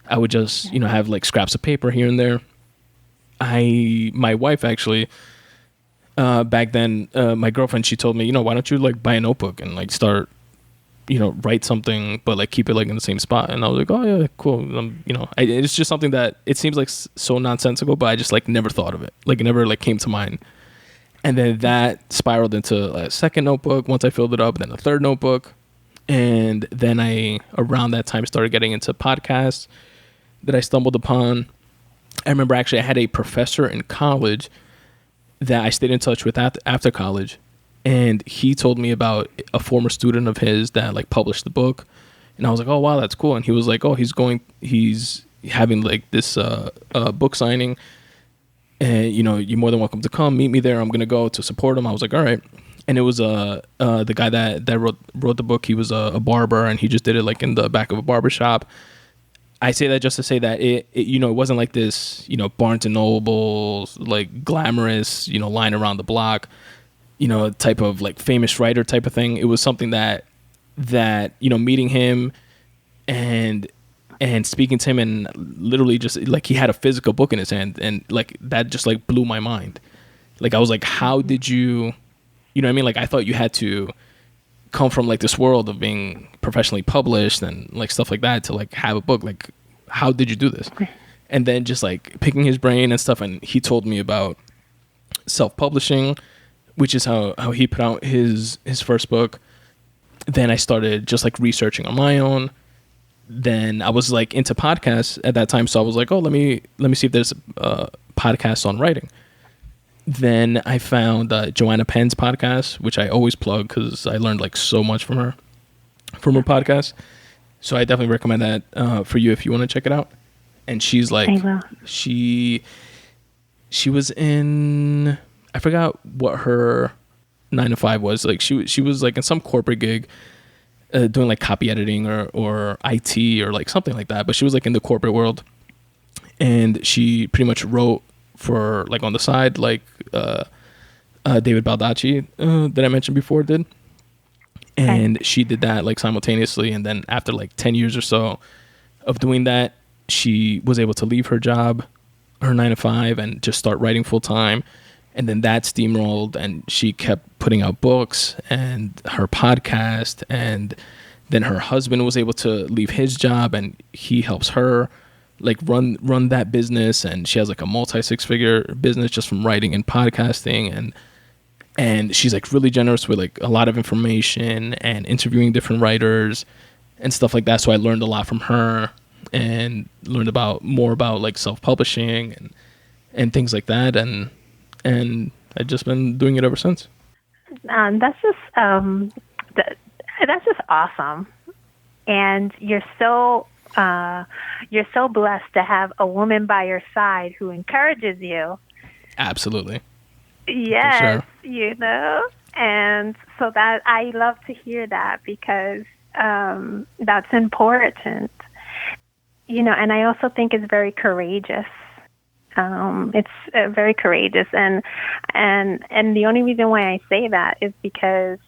S1: I would just, have like scraps of paper here and there. My wife actually, back then, my girlfriend, she told me, why don't you like buy a notebook and like start, write something, but like keep it like in the same spot. And I was like, oh yeah, cool. It's just something that it seems like so nonsensical, but I just like never thought of it. Like it never like came to mind. And then that spiraled into a second notebook once I filled it up, then a third notebook. And then I, around that time, started getting into podcasts that I stumbled upon. I remember actually I had a professor in college that I stayed in touch with after college. And he told me about a former student of his that like published the book. And I was like, oh, wow, that's cool. And he was like, oh, he's having like this book signing. And, you're more than welcome to come meet me there. I'm going to go to support him. I was like, all right. And it was the guy that wrote the book. He was a barber, and he just did it like in the back of a barber shop. I say that just to say that it wasn't like this, Barnes and Noble, like glamorous, line around the block, type of like famous writer type of thing. It was something that meeting him and speaking to him, and literally just like he had a physical book in his hand, and like that just like blew my mind. Like I was like, how did you, what I mean? Like I thought you had to come from like this world of being professionally published and like stuff like that to like have a book. Like how did you do this? And then just like picking his brain and stuff, and he told me about self-publishing, which is how he put out his first book. Then I started just like researching on my own. Then I was like into podcasts at that time, so I was like, oh, let me see if there's podcasts on writing. Then I found Joanna Penn's podcast, which I always plug because I learned like so much from her podcast. So I definitely recommend that for you if you want to check it out. And she's like, she was in, I forgot what her 9 to 5 was. Like she was like in some corporate gig doing like copy editing or IT or like something like that. But she was like in the corporate world, and she pretty much wrote for like on the side, like David Baldacci that I mentioned before did. And she did that like simultaneously. And then after like 10 years or so of doing that, she was able to leave her job, her 9 to 5, and just start writing full time. And then that steamrolled, and she kept putting out books and her podcast. And then her husband was able to leave his job, and he helps her like run that business. And she has like a multi-six-figure business just from writing and podcasting. And she's like really generous with like a lot of information and interviewing different writers and stuff like that. So I learned a lot from her and learned more about like self-publishing and things like that. And I've just been doing it ever since.
S2: That's just awesome. And you're so blessed to have a woman by your side who encourages you.
S1: Absolutely.
S2: Yes,
S1: sure.
S2: And so that I love to hear that because that's important. And I also think it's very courageous. It's very courageous, and the only reason why I say that is because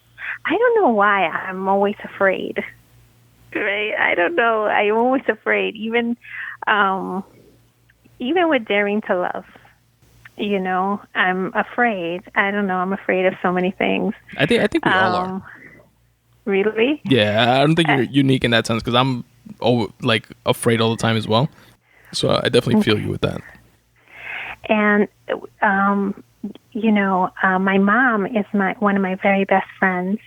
S2: I don't know why I'm always afraid. Right? I don't know. I'm always afraid, even with daring to love. I'm afraid. I don't know. I'm afraid of so many things.
S1: I think we all are.
S2: Really?
S1: Yeah, I don't think you're unique in that sense because I'm like afraid all the time as well. So I definitely feel you with that.
S2: And my mom is one of my very best friends,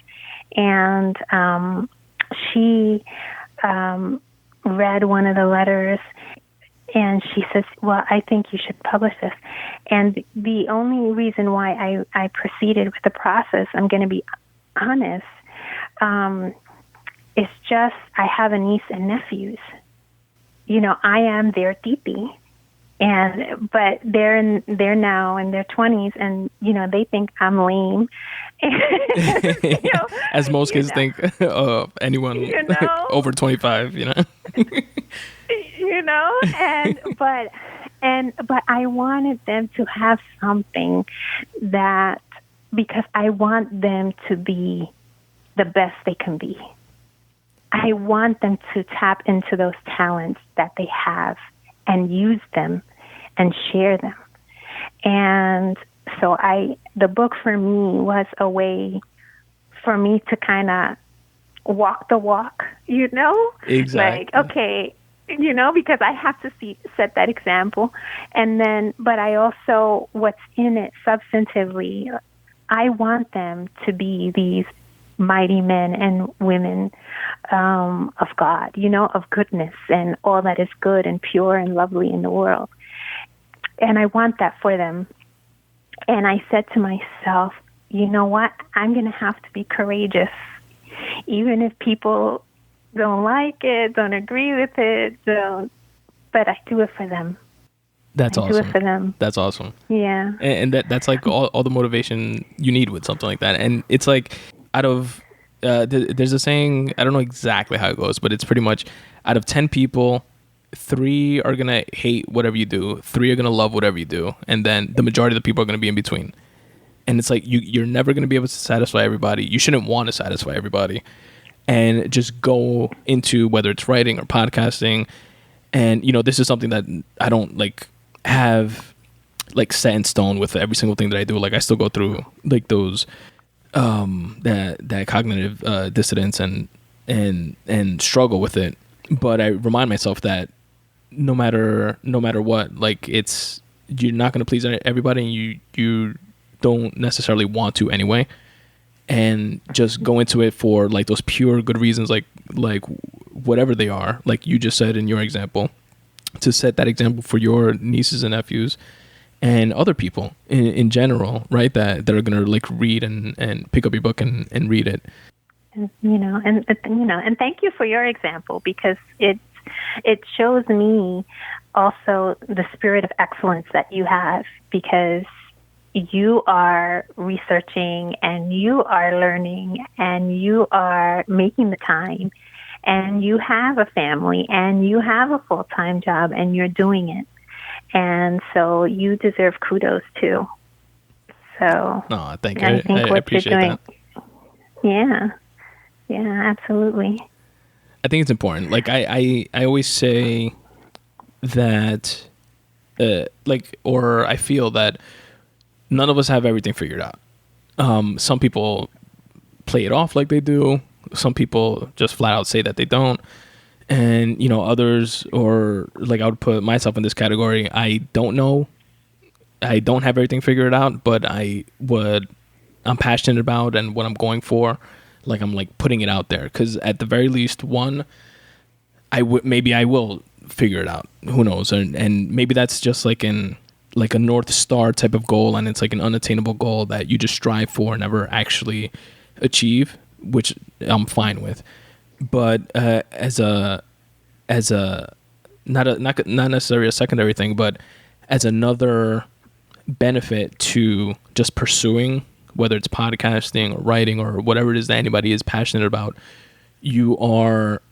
S2: and she read one of the letters. And she says, well, I think you should publish this. And the only reason why I proceeded with the process, I'm going to be honest, is just I have a niece and nephews. I am their tipi. But they're now in their 20s, and they think I'm lame.
S1: As most kids think of anyone over 25,
S2: but I wanted them to have something that, because I want them to be the best they can be. I want them to tap into those talents that they have and use them and share them. And so the book for me was a way for me to kind of walk the walk,
S1: Exactly.
S2: Like, okay, because I have to set that example. And then, but I also, what's in it substantively, I want them to be these mighty men and women of God, of goodness and all that is good and pure and lovely in the world. And I want that for them. And I said to myself, you know what? I'm going to have to be courageous. Even if people don't like it, don't agree with it, but I do it for them.
S1: That's awesome.
S2: Do it for them.
S1: That's awesome.
S2: Yeah.
S1: And that's like all the motivation you need with something like that. And it's like there's a saying, I don't know exactly how it goes, but it's pretty much out of 10 people, 3 are going to hate whatever you do, 3 are going to love whatever you do, and then the majority of the people are going to be in between. And it's like you're never going to be able to satisfy everybody. You shouldn't want to satisfy everybody. And just go into whether it's writing or podcasting. And, this is something that I don't have set in stone with every single thing that I do. Like I still go through those that cognitive dissonance and struggle with it. But I remind myself that no matter what, you're not going to please everybody, and you don't necessarily want to anyway. And just go into it for those pure good reasons, like whatever they are, like you just said in your example, to set that example for your nieces and nephews and other people in general, right? That are gonna read and pick up your book and read it.
S2: And thank you for your example, because it shows me also the spirit of excellence that you have, because you are researching and you are learning and you are making the time, and you have a family and you have a full-time job and you're doing it. And so you deserve kudos too. So
S1: thank you. I appreciate that.
S2: Yeah, absolutely.
S1: I think it's important. I always say that, or I feel that none of us have everything figured out. Some people play it off like they do. Some people just flat out say that they don't. And, others, or I would put myself in this category. I don't know. I don't have everything figured out, but what I'm passionate about and what I'm going for, I'm putting it out there. Because at the very least, maybe I will figure it out. Who knows? And maybe that's just a North Star type of goal, and it's an unattainable goal that you just strive for, never actually achieve, which I'm fine with. But as a not necessarily a secondary thing, but as another benefit to just pursuing, whether it's podcasting or writing or whatever it is that anybody is passionate about, you are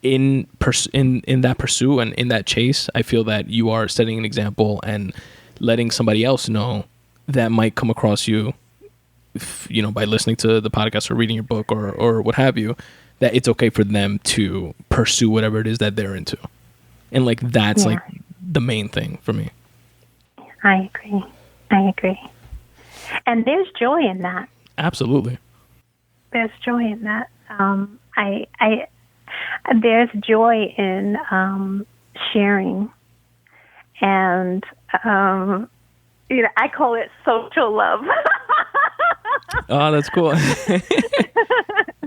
S1: in that pursuit and in that chase. I feel that you are setting an example and letting somebody else know that might come across you, by listening to the podcast or reading your book or what have you, that it's okay for them to pursue whatever it is that they're into. And that's the main thing for me.
S2: I agree. And there's joy in that.
S1: Absolutely.
S2: There's joy in that. There's joy in sharing, and I call it social love.
S1: Oh, that's cool.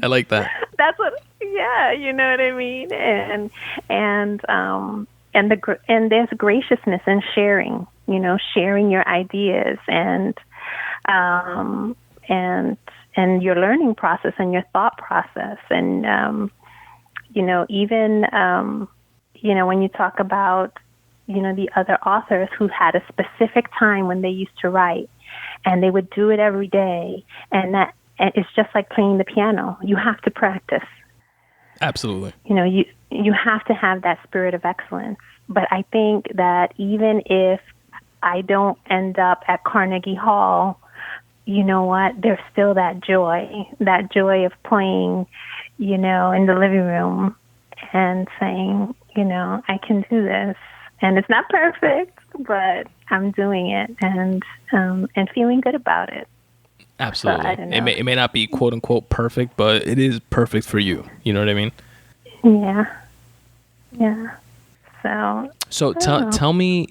S1: I like that.
S2: That's what. Yeah, you know what I mean. And there's graciousness in sharing. Sharing your ideas and your learning process and your thought process, and even when you talk about the other authors who had a specific time when they used to write, and they would do it every day. And it's just like playing the piano. You have to practice.
S1: Absolutely.
S2: You have to have that spirit of excellence. But I think that even if I don't end up at Carnegie Hall, you know what? There's still that joy of playing, in the living room and saying, I can do this. And it's not perfect, but I'm doing it and feeling good about it.
S1: Absolutely.
S2: So, I don't know.
S1: It may not be quote unquote perfect, but it is perfect for you. You know what I mean?
S2: Yeah. So
S1: tell me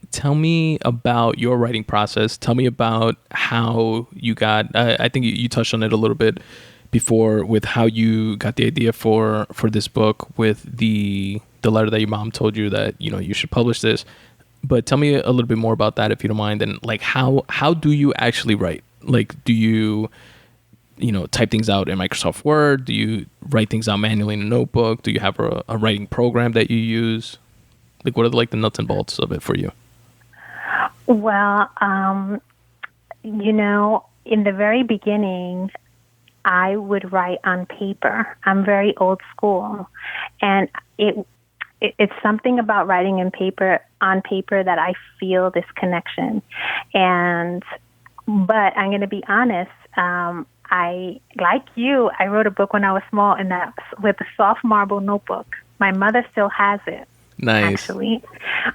S1: about your writing process. Tell me about how you got. I think you touched on it a little bit before with how you got the idea for this book with the letter that your mom told you that you should publish this. But tell me a little bit more about that if you don't mind. And like how do you actually write? Like, do you type things out in Microsoft Word? Do you write things out manually in a notebook? Do you have a writing program that you use? Like, what are the nuts and bolts of it for you?
S2: Well, in the very beginning, I would write on paper. I'm very old school, and it's something about writing on paper that I feel this connection. But I'm going to be honest. I wrote a book when I was small, and that's with a soft marble notebook. My mother still has it.
S1: Nice.
S2: Actually,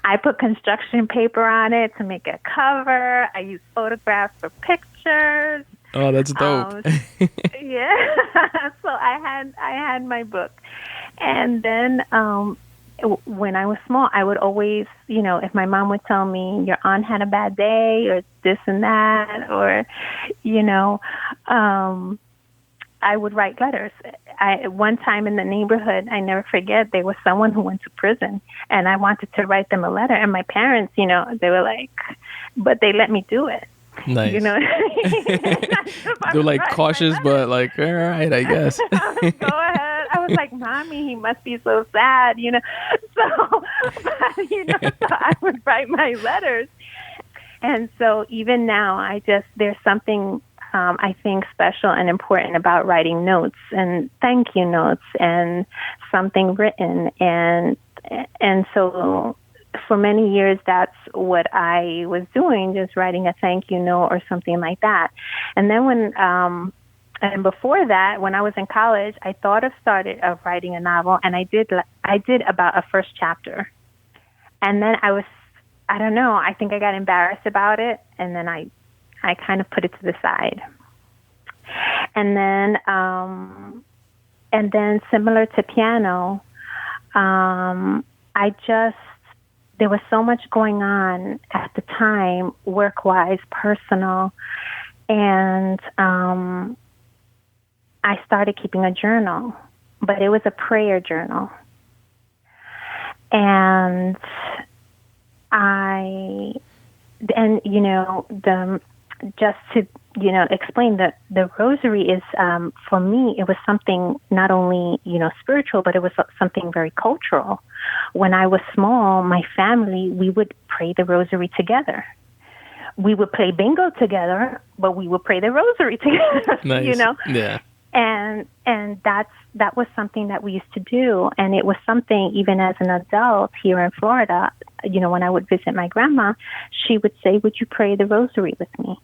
S2: I put construction paper on it to make a cover. I use photographs for pictures.
S1: Oh, that's dope.
S2: Yeah. So I had my book, and then when I was small, I would always, if my mom would tell me your aunt had a bad day or this and that, or I would write letters. One time in the neighborhood, I never forget, there was someone who went to prison, and I wanted to write them a letter. And my parents, they were like, but they let me do it.
S1: Nice.
S2: You know what I mean?
S1: They're like cautious, but like, all right, I guess.
S2: Go ahead. I was like, Mommy, he must be so sad, So, so I would write my letters. And so even now, there's something I think special and important about writing notes and thank you notes and something written. And so for many years, that's what I was doing, just writing a thank you note or something like that. And then and before that, when I was in college, I thought of writing a novel, and I did about a first chapter. And then I don't know, I think I got embarrassed about it, and then I kind of put it to the side. And then similar to piano, there was so much going on at the time, work-wise, personal, and I started keeping a journal, but it was a prayer journal. And just to explain that the Rosary is, for me, it was something not only spiritual, but it was something very cultural. When I was small, my family, we would pray the Rosary together. We would play bingo together, but we would pray the Rosary together.
S1: Nice. Yeah.
S2: And that was something that we used to do, and it was something even as an adult here in Florida. When I would visit my grandma, she would say, "Would you pray the Rosary with me?"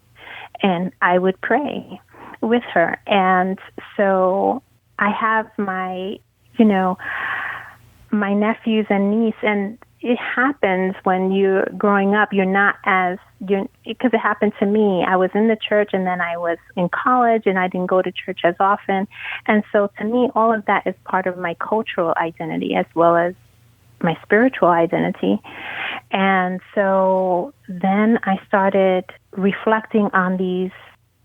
S2: And I would pray with her. And so I have my nephews and niece, and it happens when you're growing up, because it happened to me. I was in the church, and then I was in college, and I didn't go to church as often. And so to me, all of that is part of my cultural identity as well as my spiritual identity. And so then I started reflecting on these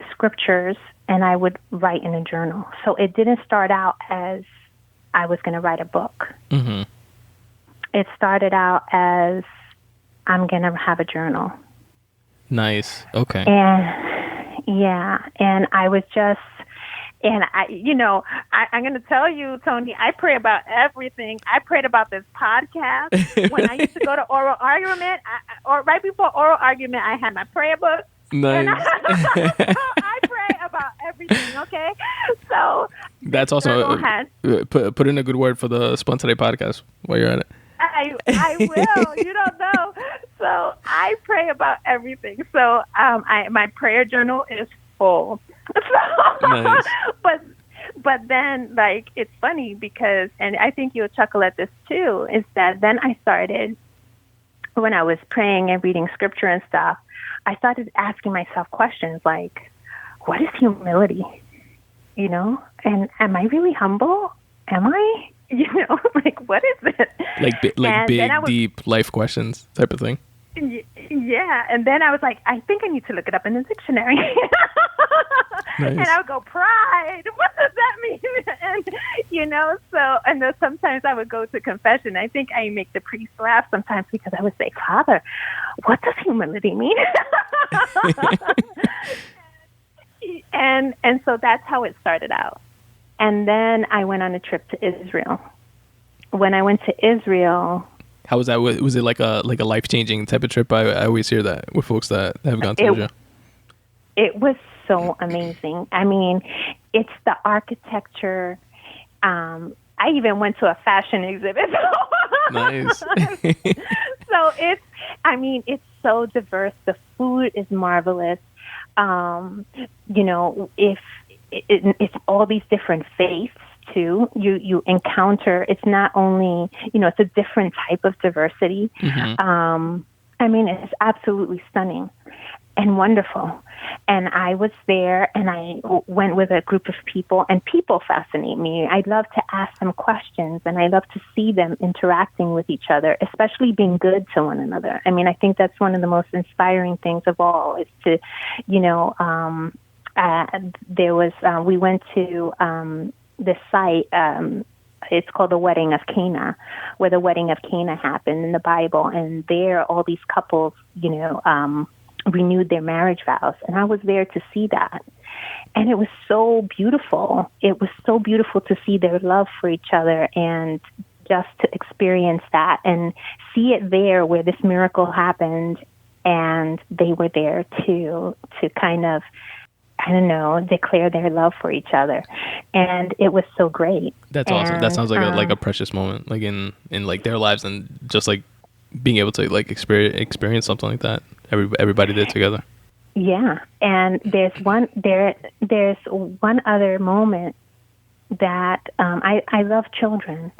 S2: scriptures, and I would write in a journal. So it didn't start out as I was going to write a book.
S1: Mm-hmm.
S2: It started out as I'm going to have a journal.
S1: Nice. Okay.
S2: And I was just, And I'm going to tell you, Tony, I pray about everything. I prayed about this podcast. When I used to go to oral argument, or right before oral argument, I had my prayer book.
S1: Nice.
S2: And I pray about everything, okay? So
S1: that's also put in a good word for the Spun Today podcast while you're at it.
S2: I will. You don't know. So I pray about everything. So my prayer journal is full. So,
S1: nice.
S2: But then, like, it's funny because, and I think you'll chuckle at this too, is that then I started, when I was praying and reading scripture and stuff, I started asking myself questions like, what is humility? You know? And am I really humble? Am I? You know, like, what is it?
S1: Like big, deep life questions type of thing.
S2: Yeah. And then I was like, I think I need to look it up in the dictionary.
S1: Nice.
S2: And I would go, pride, what does that mean? And, and then sometimes I would go to confession. I think I make the priest laugh sometimes because I would say, Father, what does humility mean? And so that's how it started out. And then I went on a trip to Israel. When I went to Israel...
S1: How was that? Was it like a life-changing type of trip? I always hear that with folks that have gone to Israel.
S2: It was so amazing. I mean, it's the architecture. I even went to a fashion exhibit.
S1: Nice.
S2: So it's so diverse. The food is marvelous. It's all these different faiths too. You encounter, it's not only, it's a different type of diversity.
S1: Mm-hmm.
S2: It's absolutely stunning and wonderful. And I was there and I went with a group of people, and people fascinate me. I love to ask them questions and I love to see them interacting with each other, especially being good to one another. I think that's one of the most inspiring things of all is to, we went to this site, it's called the Wedding of Cana, where the Wedding of Cana happened in the Bible. And there, all these couples, renewed their marriage vows. And I was there to see that. And it was so beautiful. It was so beautiful to see their love for each other and just to experience that and see it there where this miracle happened. And they were there to kind of, declare their love for each other. And it was so great.
S1: That's awesome. That sounds like a precious moment, like in like their lives, and just like being able to like experience something like that. Everybody did together.
S2: Yeah. And there's one other moment that I love children.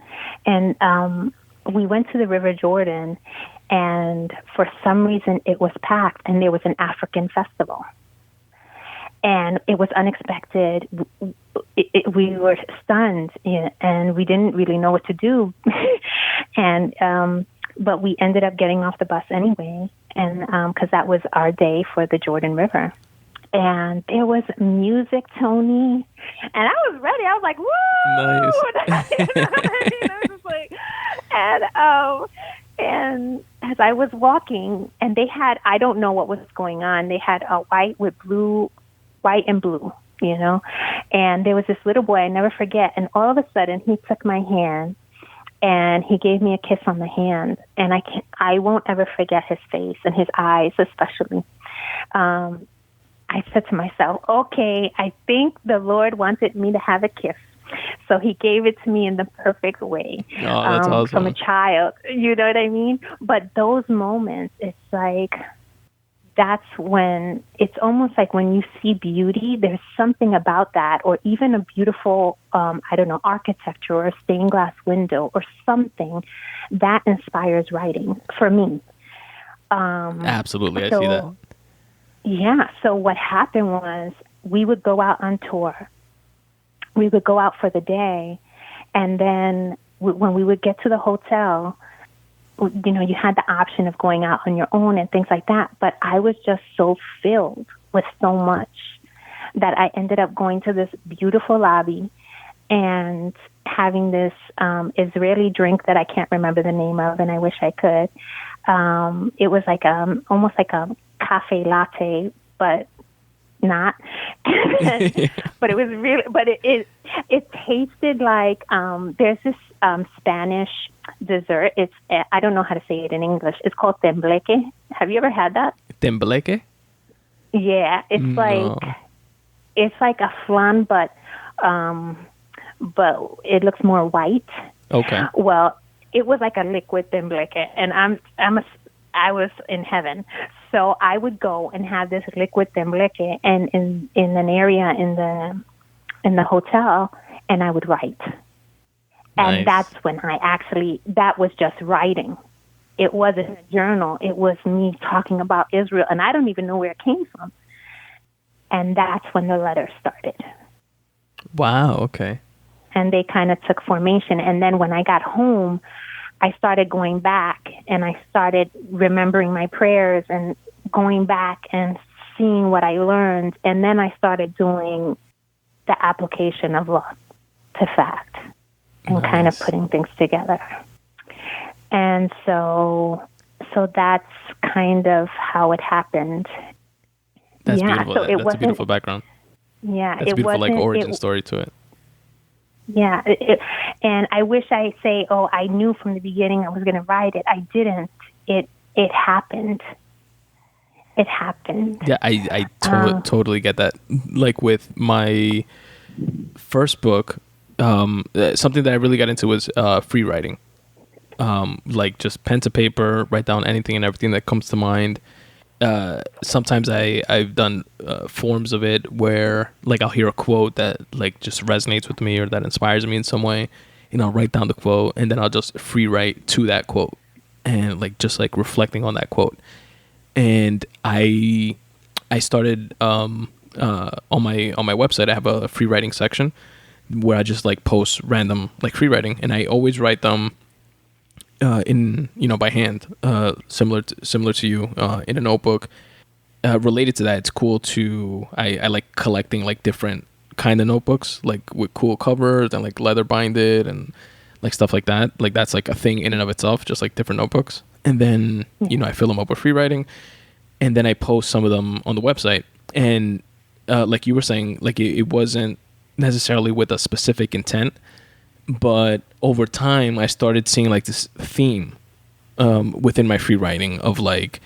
S2: And we went to the River Jordan, and for some reason it was packed, and there was an African festival. And it was unexpected. We were stunned, and we didn't really know what to do. But we ended up getting off the bus anyway, and because that was our day for the Jordan River. And there was music, Tony, and I was ready. I was like, "Woo!" Nice. And as I was walking, and they had, I don't know what was going on. They had a white and blue, and there was this little boy I never forget. And all of a sudden he took my hand and he gave me a kiss on the hand, and I won't ever forget his face and his eyes, especially. I said to myself, okay, I think the Lord wanted me to have a kiss. So he gave it to me in the perfect way.
S1: Oh, that's awesome.
S2: From a child, you know what I mean? But those moments, it's like, that's when, it's almost like when you see beauty, there's something about that, or even a beautiful, architecture or a stained glass window or something that inspires writing for me.
S1: Absolutely, I see that.
S2: Yeah, so what happened was we would go out on tour. We would go out for the day, and then when we would get to the hotel, you had the option of going out on your own and things like that. But I was just so filled with so much that I ended up going to this beautiful lobby and having this Israeli drink that I can't remember the name of, and I wish I could. It was like almost like a cafe latte, but not. But it was really, but it tasted like, there's this Spanish dessert. It's, I don't know how to say it in English. It's called tembleque. Have you ever had that?
S1: Tembleque?
S2: Yeah, it's like a flan, but it looks more white.
S1: Okay.
S2: Well, it was like a liquid tembleque, and I was in heaven. So I would go and have this liquid tembleque, and in an area in the hotel, and I would write. And that's when that was just writing. It wasn't a journal. It was me talking about Israel, and I don't even know where it came from. And that's when the letters started.
S1: Wow, okay.
S2: And they kind of took formation. And then when I got home, I started going back, and I started remembering my prayers and going back and seeing what I learned. And then I started doing the application of law to fact and kind of putting things together. And so that's kind of how it happened.
S1: That's beautiful. So that's a beautiful background.
S2: Yeah.
S1: That's beautiful, like origin story to it.
S2: Yeah. And I wish I say, I knew from the beginning I was going to write it. I didn't. It happened. It happened.
S1: Yeah, I totally get that. Like with my first book, something that I really got into was free writing. Like just pen to paper, write down anything and everything that comes to mind. Sometimes I've done forms of it where like I'll hear a quote that like just resonates with me or that inspires me in some way, and I'll write down the quote, and then I'll just free write to that quote and like just like reflecting on that quote. And I started on my website. I have a free writing section where I just like post random like free writing, and I always write them in by hand, similar to you, in a notebook. Related to that, it's cool to I like collecting like different kind of notebooks, like with cool covers and like leather binded and like stuff like that. Like that's like a thing in and of itself, just like different notebooks. And then I fill them up with free writing, and then I post some of them on the website. And like you were saying, like it wasn't necessarily with a specific intent, but over time I started seeing like this theme within my free writing of like,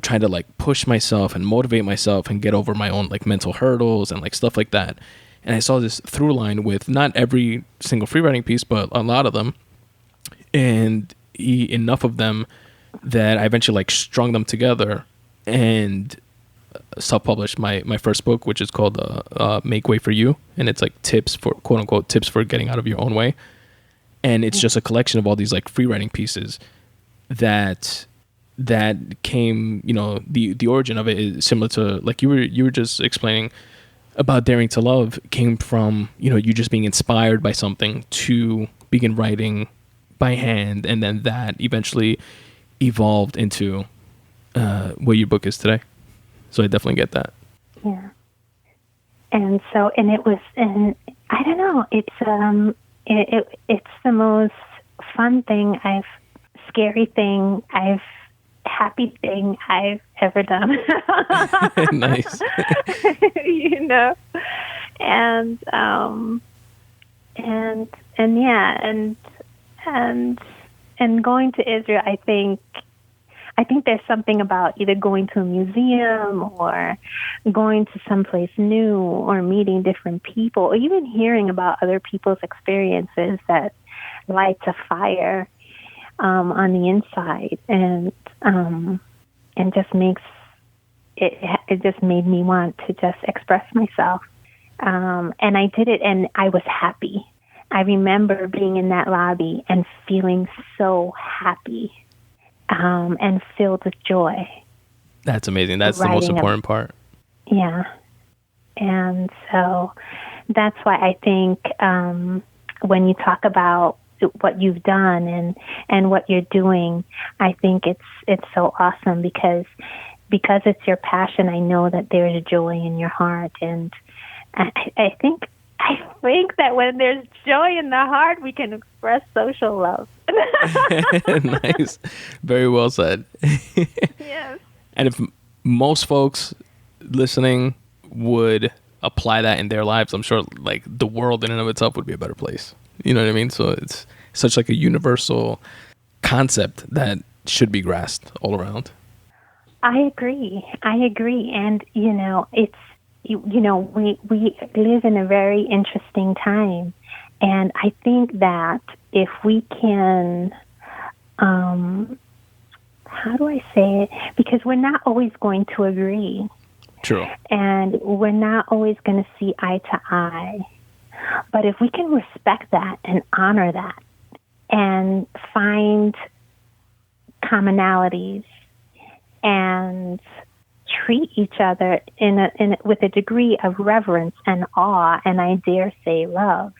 S1: trying to like push myself and motivate myself and get over my own like mental hurdles and like stuff like that. And I saw this through line with not every single free writing piece, but a lot of them, and enough of them that I eventually like strung them together and self-published my first book, which is called Make Way for You, and it's like tips for quote unquote tips for getting out of your own way. And it's just a collection of all these like free writing pieces that came, the origin of it is similar to like you were just explaining about Daring to Love, came from you just being inspired by something to begin writing by hand, and then that eventually evolved into what your book is today. So I definitely get that.
S2: Yeah. And so, and it was, and I don't know, it's the most fun thing scary thing happy thing I've ever done.
S1: Nice.
S2: And going to Israel, I think there's something about either going to a museum or going to someplace new or meeting different people or even hearing about other people's experiences that lights a fire on the inside, and just makes it just made me want to just express myself. And I did it, and I was happy. I remember being in that lobby and feeling so happy. And filled with joy.
S1: That's amazing. That's the most important part.
S2: Yeah. And so that's why I think when you talk about what you've done and what you're doing, I think it's so awesome because it's your passion. I know that there's joy in your heart, and I think that when there's joy in the heart, we can express social love.
S1: Nice. Very well said.
S2: Yes.
S1: And if most folks listening would apply that in their lives, I'm sure like the world in and of itself would be a better place. You know what I mean? So it's such like a universal concept that should be grasped all around.
S2: I agree. And, we live in a very interesting time. And I think that if we can, how do I say it? Because we're not always going to agree.
S1: True.
S2: And we're not always going to see eye to eye. But if we can respect that and honor that and find commonalities and treat each other with a degree of reverence and awe, and I dare say love,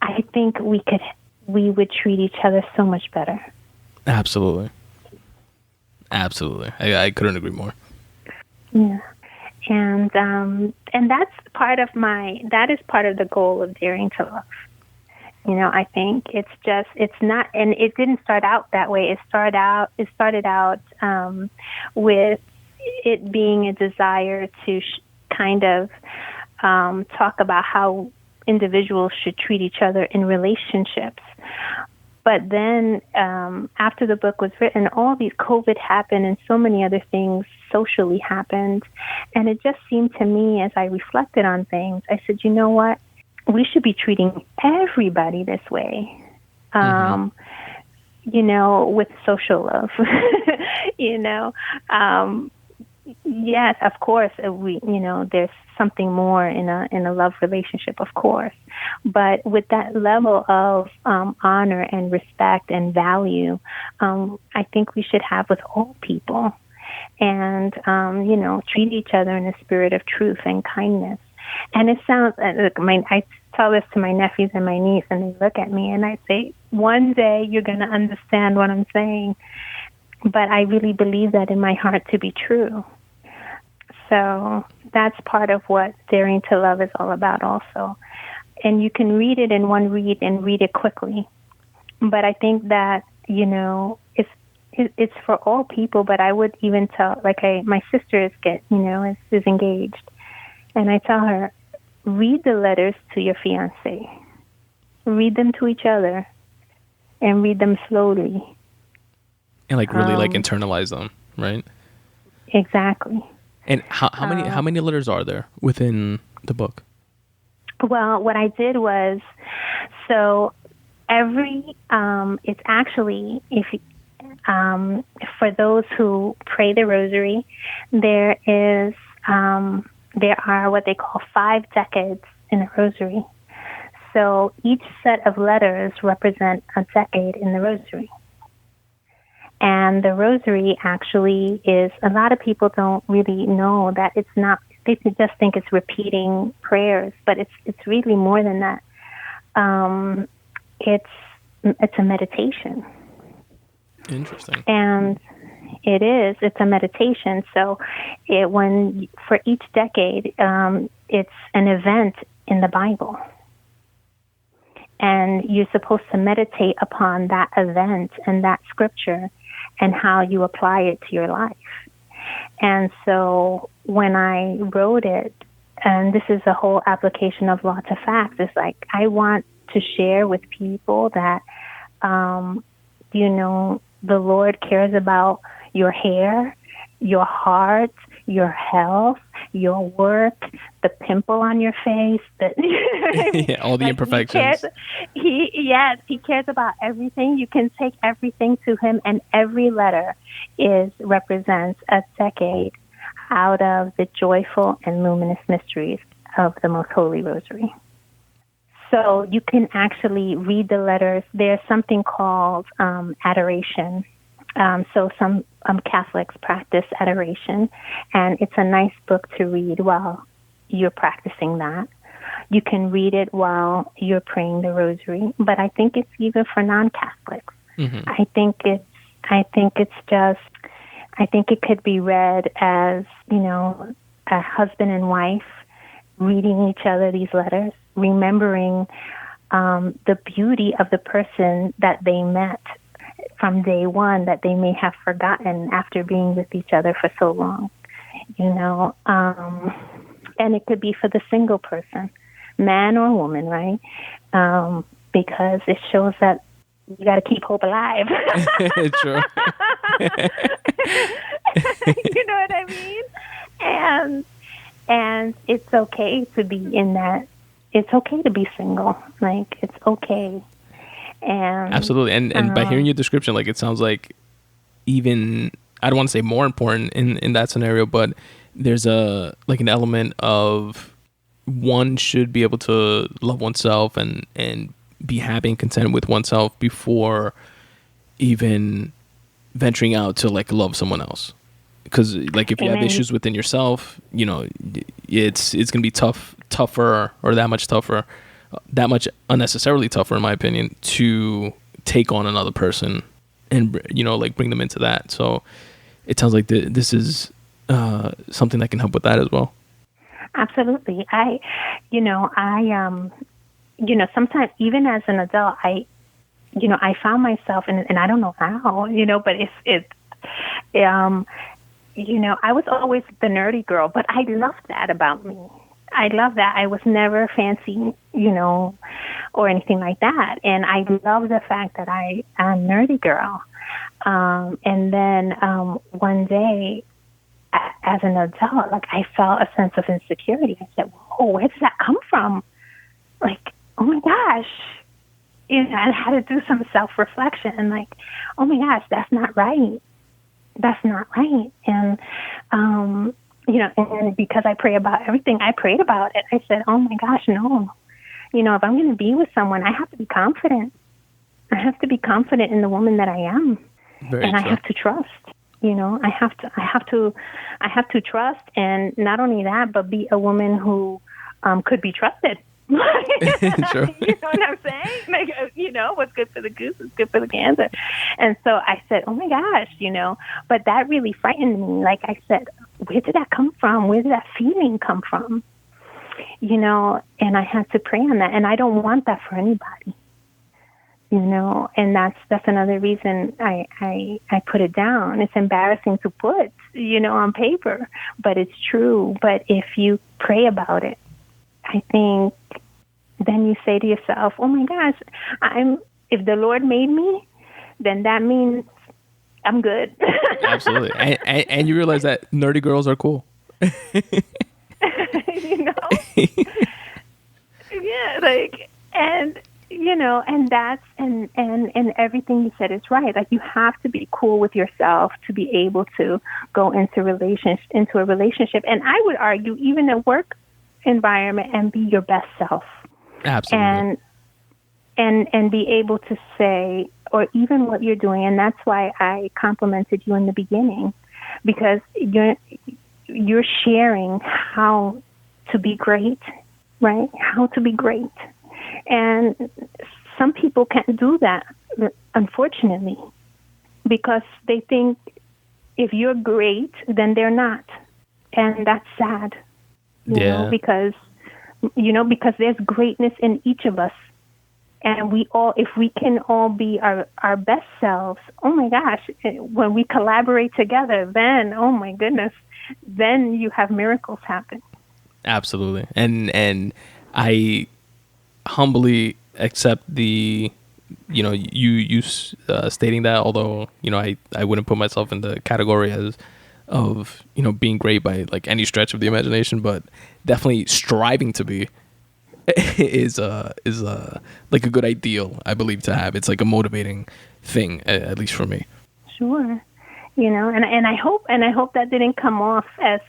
S2: I think we would treat each other so much better.
S1: Absolutely. I couldn't agree more.
S2: Yeah. And that is part of the goal of Daring to Love. I think it's not, and it didn't start out that way. It started out with it being a desire to kind of talk about how individuals should treat each other in relationships. But then after the book was written, all these COVID happened and so many other things socially happened. And it just seemed to me, as I reflected on things, I said, you know what? We should be treating everybody this way, with social love, Yes, of course, there's something more in a love relationship, of course. But with that level of honor and respect and value, I think we should have with all people. And, treat each other in a spirit of truth and kindness. And it sounds, I tell this to my nephews and my niece, and they look at me and I say, one day you're going to understand what I'm saying. But I really believe that in my heart to be true. So that's part of what Daring to Love is all about also. And you can read it in one read and read it quickly. But I think that, it's for all people, but I would even tell, my sister is engaged. And I tell her, read the letters to your fiancé. Read them to each other and read them slowly.
S1: And really internalize them, right?
S2: Exactly.
S1: And how many letters are there within the book?
S2: Well, what I did was, so it's actually, for those who pray the Rosary, there are what they call 5 decades in the Rosary. So each set of letters represent a decade in the Rosary. And the Rosary actually is, a lot of people don't really know that it's not, they just think it's repeating prayers, but it's really more than that. It's a meditation.
S1: Interesting.
S2: And it's a meditation. So for each decade, it's an event in the Bible. And you're supposed to meditate upon that event and that scripture and how you apply it to your life. And so when I wrote it, and this is a whole application of Law to Facts, it's like I want to share with people that, the Lord cares about your hair, your heart, your health, your work, the pimple on your face,
S1: yeah, all the imperfections.
S2: He cares about everything. You can take everything to him, and every letter represents a decade out of the joyful and luminous mysteries of the Most Holy Rosary. So you can actually read the letters. There's something called adoration. So some Catholics practice adoration, and it's a nice book to read while you're practicing that. You can read it while you're praying the Rosary, but I think it's even for non-Catholics. Mm-hmm. I think it could be read as, a husband and wife reading each other these letters, remembering the beauty of the person that they met from day one that they may have forgotten after being with each other for so long. And it could be for the single person, man or woman, right? Because it shows that you got to keep hope alive.
S1: True.
S2: You know what I mean? And it's okay to be in that. It's okay to be single. Like, it's okay. And
S1: absolutely. And by hearing your description, like, it sounds like even, I don't want to say more important in that scenario, but there's an element of one should be able to love oneself and be happy and content with oneself before even venturing out to like love someone else. Because like if you have issues within yourself, you know, it's gonna be tougher or that much unnecessarily tougher, in my opinion, to take on another person and, you know, like bring them into that. So it sounds like this is something that can help with that as well.
S2: Absolutely. Sometimes even as an adult, I found myself, and I don't know how, but I was always the nerdy girl, but I loved that about me. I love that. I was never fancy, or anything like that. And I love the fact that I'm a nerdy girl. And then one day, as an adult, like, I felt a sense of insecurity. I said, whoa, where does that come from? Like, oh my gosh. And I had to do some self-reflection and like, oh my gosh, that's not right. That's not right. And, and because I pray about everything, I prayed about it. I said, oh my gosh, no. If I'm going to be with someone, I have to be confident. I have to be confident in the woman that I am.
S1: Very true.
S2: I have to trust. I have to trust, and not only that, but be a woman who could be trusted.
S1: Sure.
S2: You know what I'm saying? Like, what's good for the goose is good for the gander. And so I said, oh my gosh, but that really frightened me. Like I said, where did that come from? Where did that feeling come from? And I had to pray on that. And I don't want that for anybody. And that's another reason I put it down. It's embarrassing to put, on paper, but it's true. But if you pray about it, I think then you say to yourself, oh my gosh, if the Lord made me, then that means I'm good.
S1: Absolutely. And you realize that nerdy girls are cool.
S2: Yeah, like, and and everything you said is right. Like, you have to be cool with yourself to be able to go into a relationship. And I would argue even a work environment and be your best self.
S1: Absolutely.
S2: And be able to say, or even what you're doing. And that's why I complimented you in the beginning, because you're sharing how to be great, right? How to be great. And some people can't do that, unfortunately, because they think if you're great, then they're not. And that's sad, you know, because there's greatness in each of us. And if we can all be our best selves, oh my gosh, when we collaborate together, then, oh my goodness, then you have miracles happen.
S1: Absolutely. And I humbly accept the, you stating that, although, I wouldn't put myself in the category of being great by like any stretch of the imagination, but definitely striving to be is like a good ideal, I believe, to have. It's like a motivating thing, at least for me.
S2: Sure. And I hope that didn't come off as,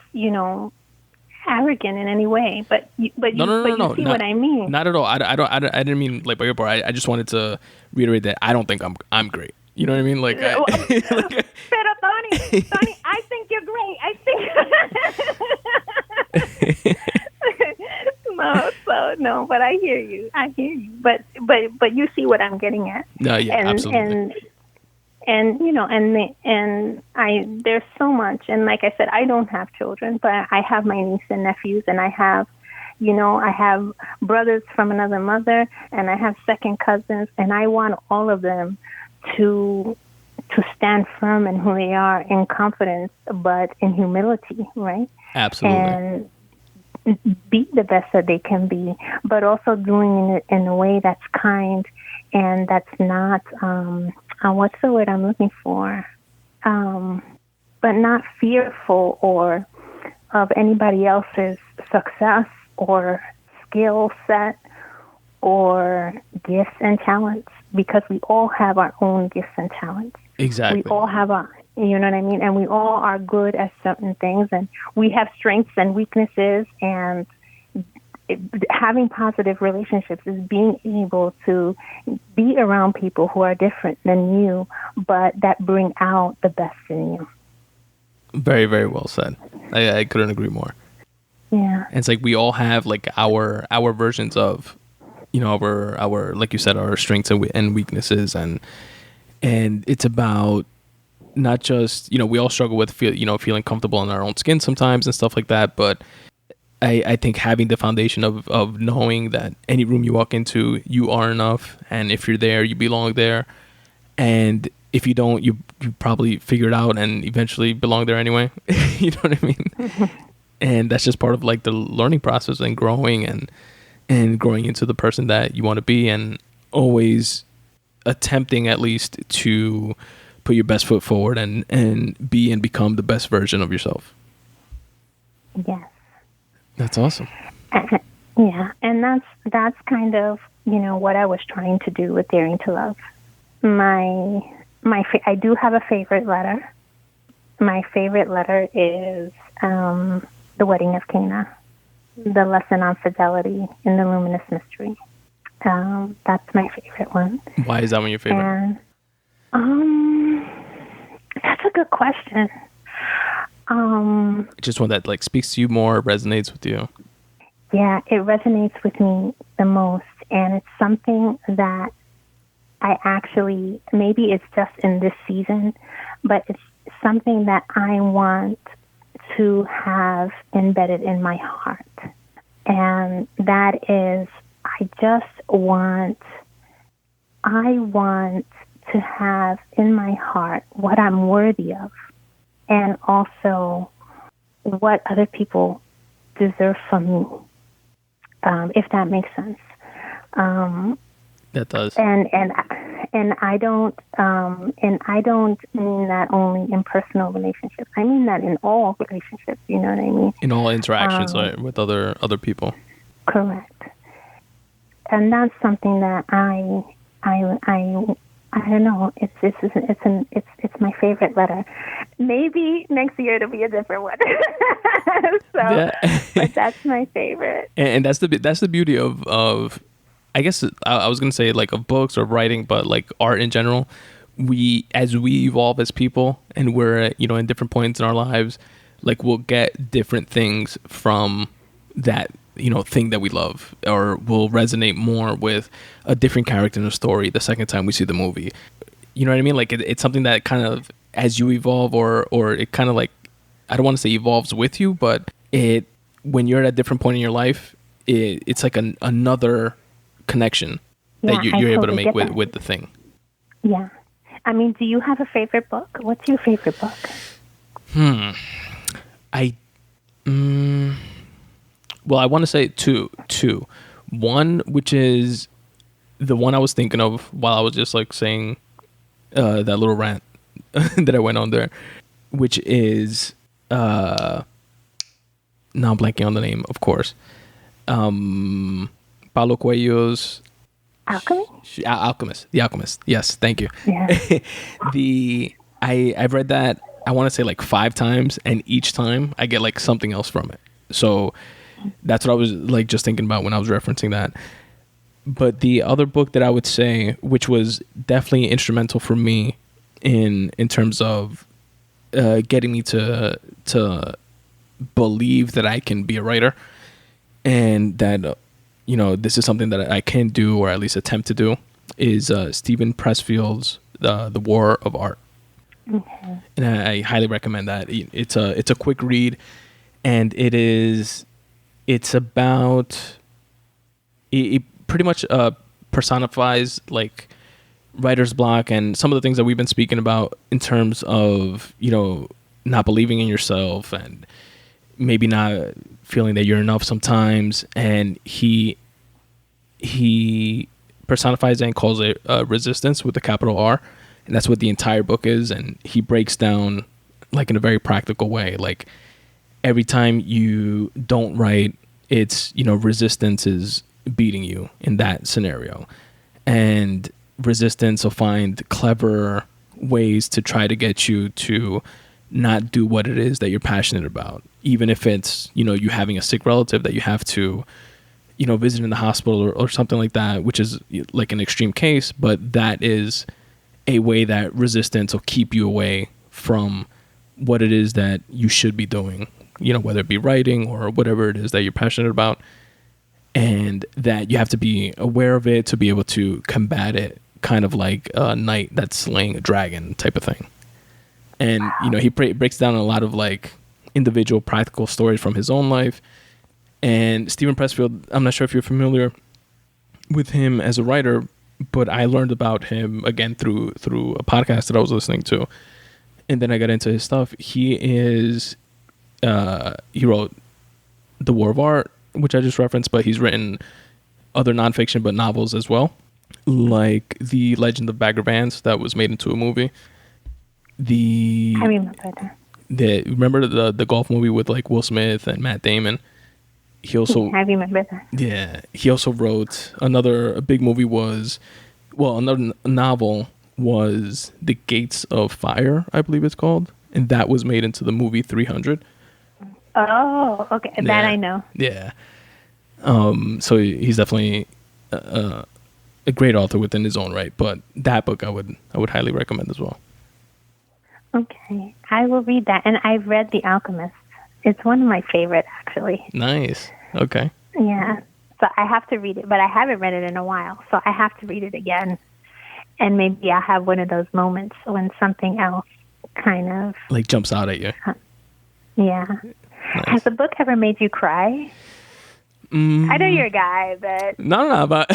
S2: arrogant in any way, but you see what I mean.
S1: Not at all. I didn't mean like by your part. I just wanted to reiterate that I don't think I'm great. You know what I mean? Like,
S2: Pero Tony, I think you're great. No, but I hear you. But you see what I'm getting at.
S1: No, yeah, absolutely.
S2: And there's so much. And like I said, I don't have children, but I have my niece and nephews, and I have brothers from another mother, and I have second cousins, and I want all of them to stand firm in who they are, in confidence, but in humility, right?
S1: Absolutely.
S2: And be the best that they can be, but also doing it in a way that's kind and that's not, what's the word I'm looking for? But not fearful or of anybody else's success or skill set or gifts and talents, because we all have our own gifts and talents.
S1: Exactly.
S2: We all have you know what I mean? And we all are good at certain things, and we have strengths and weaknesses, and having positive relationships is being able to be around people who are different than you, but that bring out the best in you. Very,
S1: very well said. I couldn't agree more.
S2: Yeah.
S1: And it's like we all have like our versions of, you know, our like you said, our strengths and weaknesses, and it's about not just, you know, we all struggle with feeling comfortable in our own skin sometimes and stuff like that, but I think having the foundation of knowing that any room you walk into, you are enough, and if you're there, you belong there, and if you don't, you probably figure it out and eventually belong there anyway. You know what I mean? And that's just part of like the learning process and growing and growing into the person that you want to be, and always attempting at least to put your best foot forward and be and become the best version of yourself.
S2: Yes.
S1: That's awesome.
S2: Yeah, and that's kind of, you know, what I was trying to do with Daring to Love. I do have a favorite letter. My favorite letter is The Wedding of Cana, the lesson on fidelity in the luminous mystery. That's my favorite one.
S1: Why is that one your favorite?
S2: And, that's a good question.
S1: Just one that like speaks to you more, resonates with you.
S2: Yeah, it resonates with me the most, and it's something that I actually, maybe it's just in this season, but it's something that I want to have embedded in my heart. And that is, I want to have in my heart what I'm worthy of, and also what other people deserve from me, if that makes sense.
S1: That does.
S2: And I don't mean that only in personal relationships. I mean that in all relationships. You know what I mean?
S1: In all interactions with other people.
S2: Correct. And that's something that I don't know. It's my favorite letter. Maybe next year it'll be a different one. But that's my favorite.
S1: And that's the beauty of I guess I was gonna say like of books or writing, but like art in general. As we evolve as people, and we're in different points in our lives, like we'll get different things from that thing that we love, or will resonate more with a different character in a story the second time we see the movie. You know what I mean? Like it's something that kind of, as you evolve, or it kind of like, I don't want to say evolves with you, but when you're at a different point in your life, it's like another connection that you're able to make with the thing.
S2: Yeah. I mean, do you have a favorite book? What's your favorite book?
S1: Well, I want to say two. One, which is the one I was thinking of while I was just like saying that little rant that I went on there, which is now I'm blanking on the name, of course. Paulo Coelho's Alchemist. The Alchemist. Yes, thank you.
S2: Yeah.
S1: I've read that, I want to say like 5 times, and each time I get like something else from it. So that's what I was like just thinking about when I was referencing that. But the other book that I would say, which was definitely instrumental for me in terms of getting me to believe that I can be a writer, and that this is something that I can do, or at least attempt to do, is Stephen Pressfield's The War of Art.
S2: Okay.
S1: And I highly recommend that. It's a quick read, and it's about, it pretty much personifies like writer's block and some of the things that we've been speaking about in terms of not believing in yourself, and maybe not feeling that you're enough sometimes, and he personifies it and calls it resistance with a capital R, and that's what the entire book is. And he breaks down, like, in a very practical way, like, every time you don't write, it's, resistance is beating you in that scenario, and resistance will find clever ways to try to get you to not do what it is that you're passionate about, even if it's, you having a sick relative that you have to, visit in the hospital or something like that, which is like an extreme case, but that is a way that resistance will keep you away from what it is that you should be doing, whether it be writing or whatever it is that you're passionate about, and that you have to be aware of it to be able to combat it, kind of like a knight that's slaying a dragon type of thing. And, he breaks down a lot of, like, individual practical stories from his own life. And Stephen Pressfield, I'm not sure if you're familiar with him as a writer, but I learned about him, again, through a podcast that I was listening to. And then I got into his stuff. He wrote The War of Art, which I just referenced, but he's written other nonfiction, but novels as well, like The Legend of Bagger Vance that was made into a movie. I remember that. Remember the golf movie with, like, Will Smith and Matt Damon? He also,
S2: I remember that.
S1: Yeah, he also wrote a big movie another novel was The Gates of Fire, I believe it's called, and that was made into the movie 300.
S2: Oh, okay, yeah. That I know.
S1: Yeah. So he's definitely a great author within his own right, but that book I would highly recommend as well.
S2: Okay, I will read that. And I've read The Alchemist. It's one of my favorites, actually.
S1: Nice. Okay.
S2: Yeah. So I have to read it, but I haven't read it in a while. So I have to read it again. And maybe I'll have one of those moments when something else kind of...
S1: like jumps out at you.
S2: Yeah.
S1: Nice.
S2: Has the book ever made you cry? I know you're a guy, but...
S1: No, but...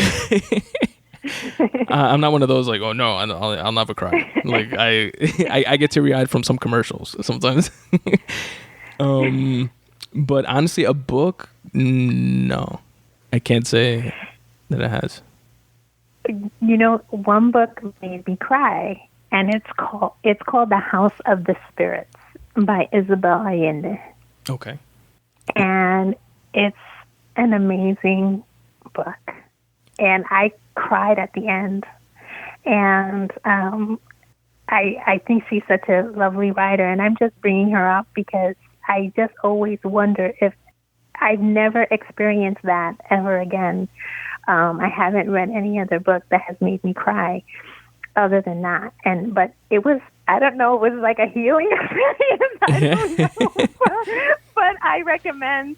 S1: I'm not one of those, like, oh no, I'll never cry. Like, I get teary-eyed from some commercials sometimes. But honestly, a book, no, I can't say that it has.
S2: One book made me cry, and it's called The House of the Spirits by Isabel Allende.
S1: Okay.
S2: And it's an amazing book, and I cried at the end. And I think she's such a lovely writer, and I'm just bringing her up because I just always wonder if I've never experienced that ever again. I haven't read any other book that has made me cry other than that. But it was, I don't know, it was like a healing experience. I don't know. But I recommend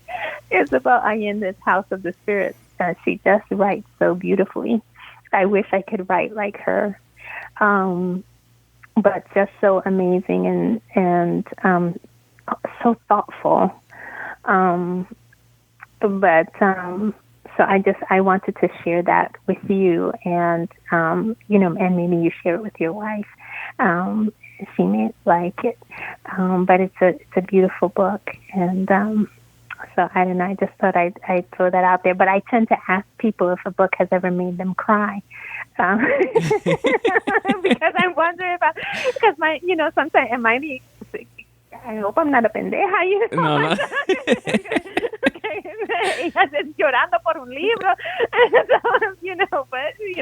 S2: Isabel Allende's House of the Spirits. She just writes so beautifully. I wish I could write like her. But just so amazing and so thoughtful. So I wanted to share that with you, and and maybe you share it with your wife. She may like it, but it's a beautiful book, and so I don't know. I just thought I'd throw that out there. But I tend to ask people if a book has ever made them cry, because I'm wondering about sometimes it might be. I hope I'm not a pendeja.
S1: No.
S2: Ella llorando por un libro.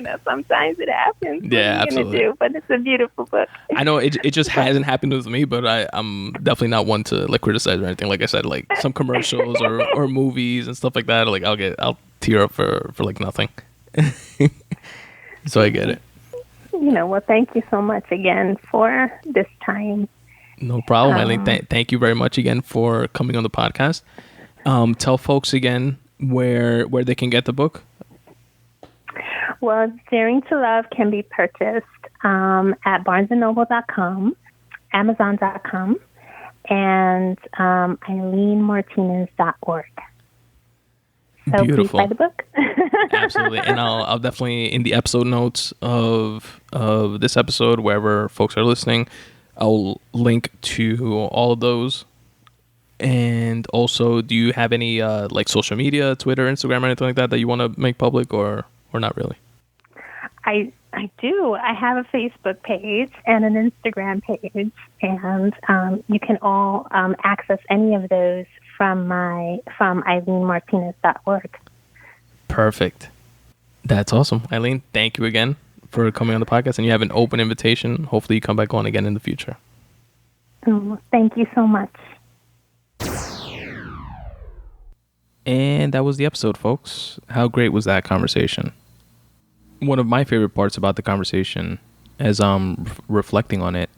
S2: But sometimes it happens.
S1: Yeah, absolutely.
S2: But it's a beautiful book.
S1: I know it just hasn't happened with me, but I'm definitely not one to, like, criticize or anything. Like I said, like some commercials or movies and stuff like that, like I'll tear up for like nothing. So I get it.
S2: Well, thank you so much again for this time.
S1: No problem, Eileen. Thank you very much again for coming on the podcast. Tell folks again where they can get the book.
S2: Well, Daring to Love can be purchased at barnesandnoble.com, amazon.com, and eileenmartinez.org. So
S1: Beautiful.
S2: Please buy the book.
S1: Absolutely. And I'll definitely, in the episode notes of this episode, wherever folks are listening, I'll link to all of those. And also, do you have any like social media, Twitter, Instagram, or anything like that you want to make public, or not really?
S2: I do. I have a Facebook page and an Instagram page, and you can all access any of those from eileenmartinez.org.
S1: Perfect. That's awesome. Eileen, thank you again for coming on the podcast, and you have an open invitation. Hopefully you come back on again in the future.
S2: Thank you so much.
S1: And that was the episode, folks. How great was that conversation? One of my favorite parts about the conversation, as I'm reflecting on it,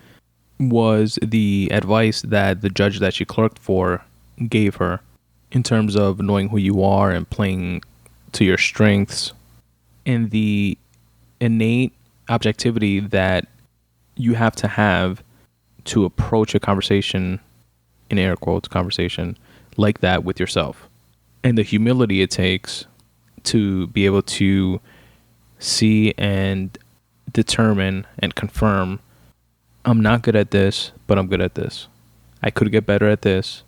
S1: was the advice that the judge that she clerked for gave her in terms of knowing who you are and playing to your strengths, and the innate objectivity that you have to approach a conversation, in air quotes, conversation like that with yourself, and the humility it takes to be able to see and determine and confirm, I'm not good at this, but I'm good at this. I could get better at this,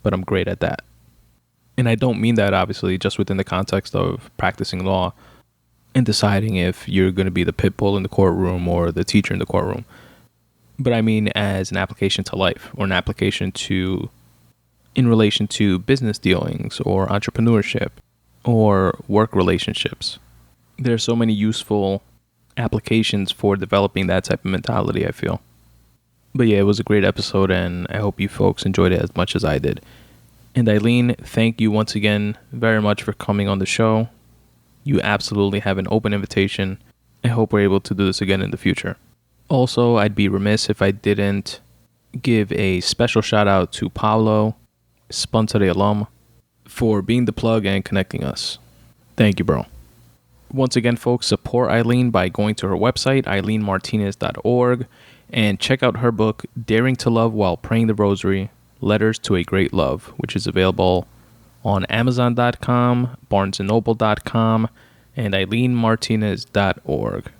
S1: but I'm great at that. And I don't mean that obviously just within the context of practicing law and deciding if you're going to be the pit bull in the courtroom or the teacher in the courtroom. But I mean as an application to life, or an application to, in relation to business dealings or entrepreneurship or work relationships. There are so many useful applications for developing that type of mentality, I feel. But yeah, it was a great episode, and I hope you folks enjoyed it as much as I did. And Eileen, thank you once again very much for coming on the show. You absolutely have an open invitation. I hope we're able to do this again in the future. Also, I'd be remiss if I didn't give a special shout out to Paulo, Spun Today alum, for being the plug and connecting us. Thank you, bro. Once again, folks, support Eileen by going to her website, eileenmartinez.org, and check out her book, Daring to Love While Praying the Rosary, Letters to a Great Love, which is available on Amazon.com, BarnesandNoble.com, and eileenmartinez.org.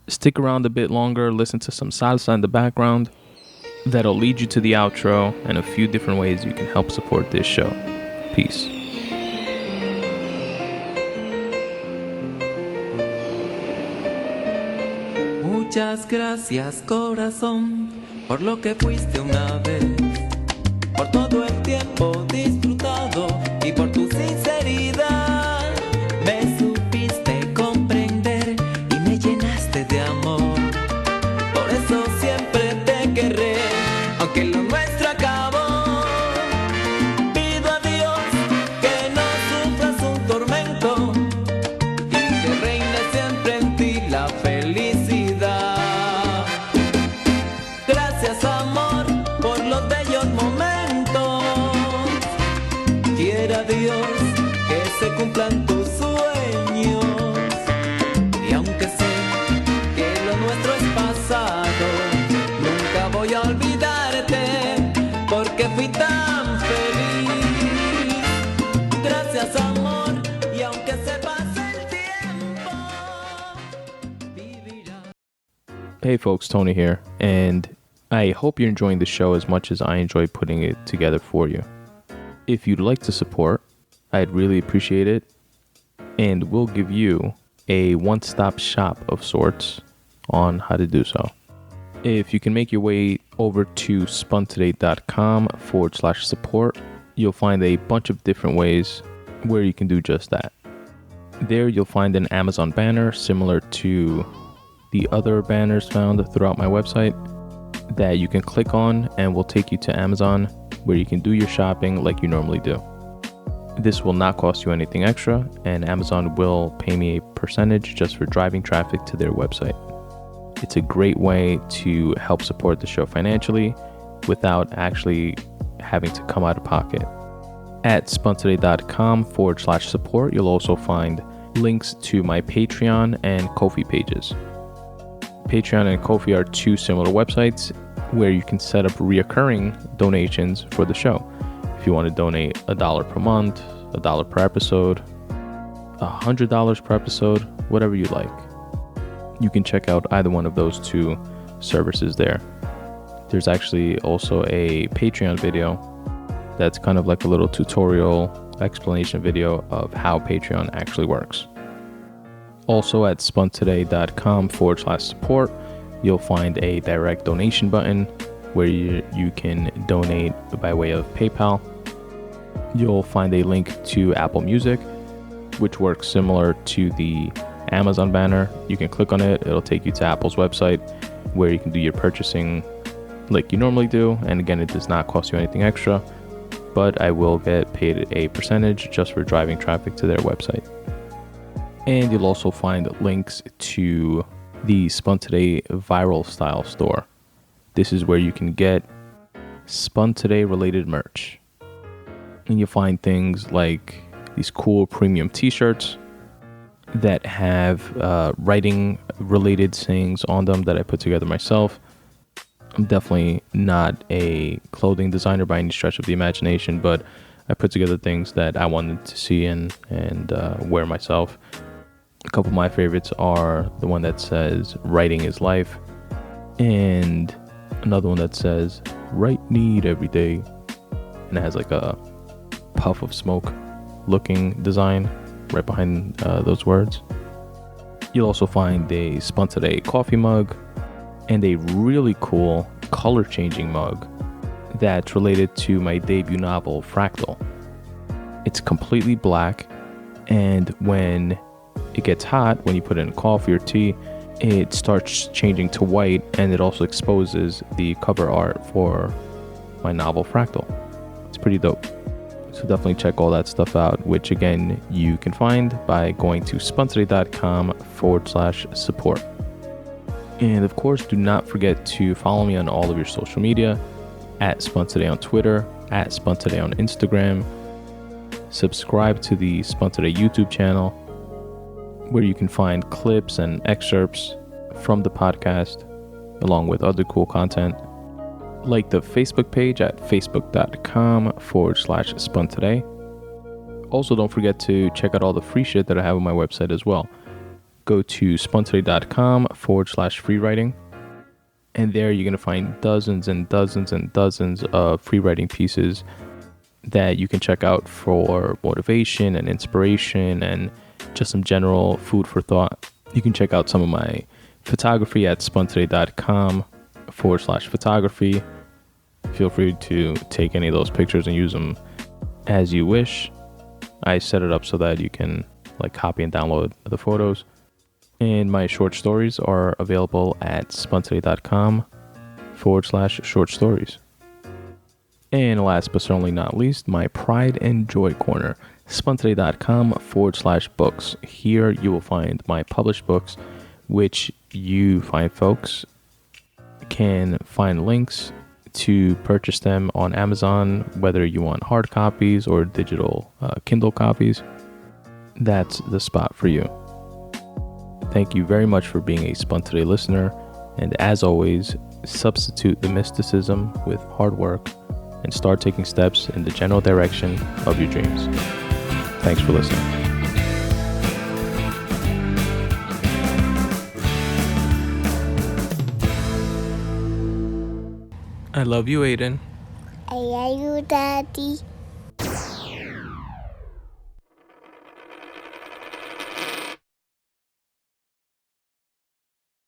S1: Stick around a bit longer, listen to some salsa in the background. That'll lead you to the outro and a few different ways you can help support this show. Peace.
S3: Muchas gracias, corazón, por lo que fuiste una vez, por todo el tiempo disfrutado y por tu sinceridad. Me supiste comprender y me llenaste de amor. Por eso siempre te querré, aunque lo nuestro acabó. Pido a Dios que no sufras un tormento y que reine siempre en ti la felicidad. Gracias, amor, por los bellos momentos. Quiera Dios que se cumplan tus sueños. Y aunque sé que lo nuestro es pasado, nunca voy a olvidarte porque fui tan feliz. Gracias, amor, y aunque se pase el tiempo, vivirás.
S1: Hey folks, Tony here, and I hope you're enjoying the show as much as I enjoy putting it together for you. If you'd like to support, I'd really appreciate it, and we'll give you a one-stop shop of sorts on how to do so. If you can make your way over to spuntoday.com/support, you'll find a bunch of different ways where you can do just that. There you'll find an Amazon banner similar to the other banners found throughout my website that you can click on and will take you to Amazon, where you can do your shopping like you normally do. This will not cost you anything extra, and Amazon will pay me a percentage just for driving traffic to their website. It's a great way to help support the show financially without actually having to come out of pocket. At spuntoday.com/support, you'll also find links to my Patreon and Ko-fi pages. Patreon and Ko-fi are two similar websites where you can set up reoccurring donations for the show. If you want to donate $1 per month, $1 per episode, $100 per episode, whatever you like, you can check out either one of those two services there. There's actually also a Patreon video That's kind of like a little tutorial explanation video of how Patreon actually works. Also at spuntoday.com/support, you'll find a direct donation button where you can donate by way of PayPal. You'll find a link to Apple Music, which works similar to the Amazon banner. You can click on it. It'll take you to Apple's website where you can do your purchasing like you normally do. And again, it does not cost you anything extra, but I will get paid a percentage just for driving traffic to their website. And you'll also find links to the Spun Today Viral Style store. This is where you can get Spun Today related merch. And you'll find things like these cool premium t-shirts that have writing related sayings on them that I put together myself. I'm definitely not a clothing designer by any stretch of the imagination, but I put together things that I wanted to see and wear myself. A couple of my favorites are the one that says writing is life, and another one that says write need every day, and it has like a puff of smoke looking design right behind those words. You'll also find a Spun Today coffee mug and a really cool color changing mug that's related to my debut novel Fractal. It's completely black, and when it gets hot, when you put it in coffee or tea, it starts changing to white, and it also exposes the cover art for my novel Fractal. It's pretty dope. So definitely check all that stuff out, which again, you can find by going to spuntoday.com/support. And of course, do not forget to follow me on all of your social media, at Spun Today on Twitter, at Spun Today on Instagram. Subscribe to the Spun Today YouTube channel, where you can find clips and excerpts from the podcast, along with other cool content. Like the Facebook page at facebook.com/Spun Today. Also, don't forget to check out all the free shit that I have on my website as well. Go to spuntoday.com/free writing. And there you're going to find dozens and dozens and dozens of free writing pieces that you can check out for motivation and inspiration and just some general food for thought. You can check out some of my photography at spuntoday.com/photography. Feel free to take any of those pictures and use them as you wish. I set it up so that you can like copy and download the photos. And my short stories are available at spuntoday.com/short stories. And last but certainly not least, my Pride and Joy Corner, spuntoday.com/books. Here you will find my published books, which you fine folks can find links to purchase them on Amazon, whether you want hard copies or digital Kindle copies. That's the spot for you. Thank you very much for being a Spun Today listener, and as always, substitute the mysticism with hard work and start taking steps in the general direction of your dreams. Thanks for listening. I love you, Aiden.
S4: I love you, Daddy.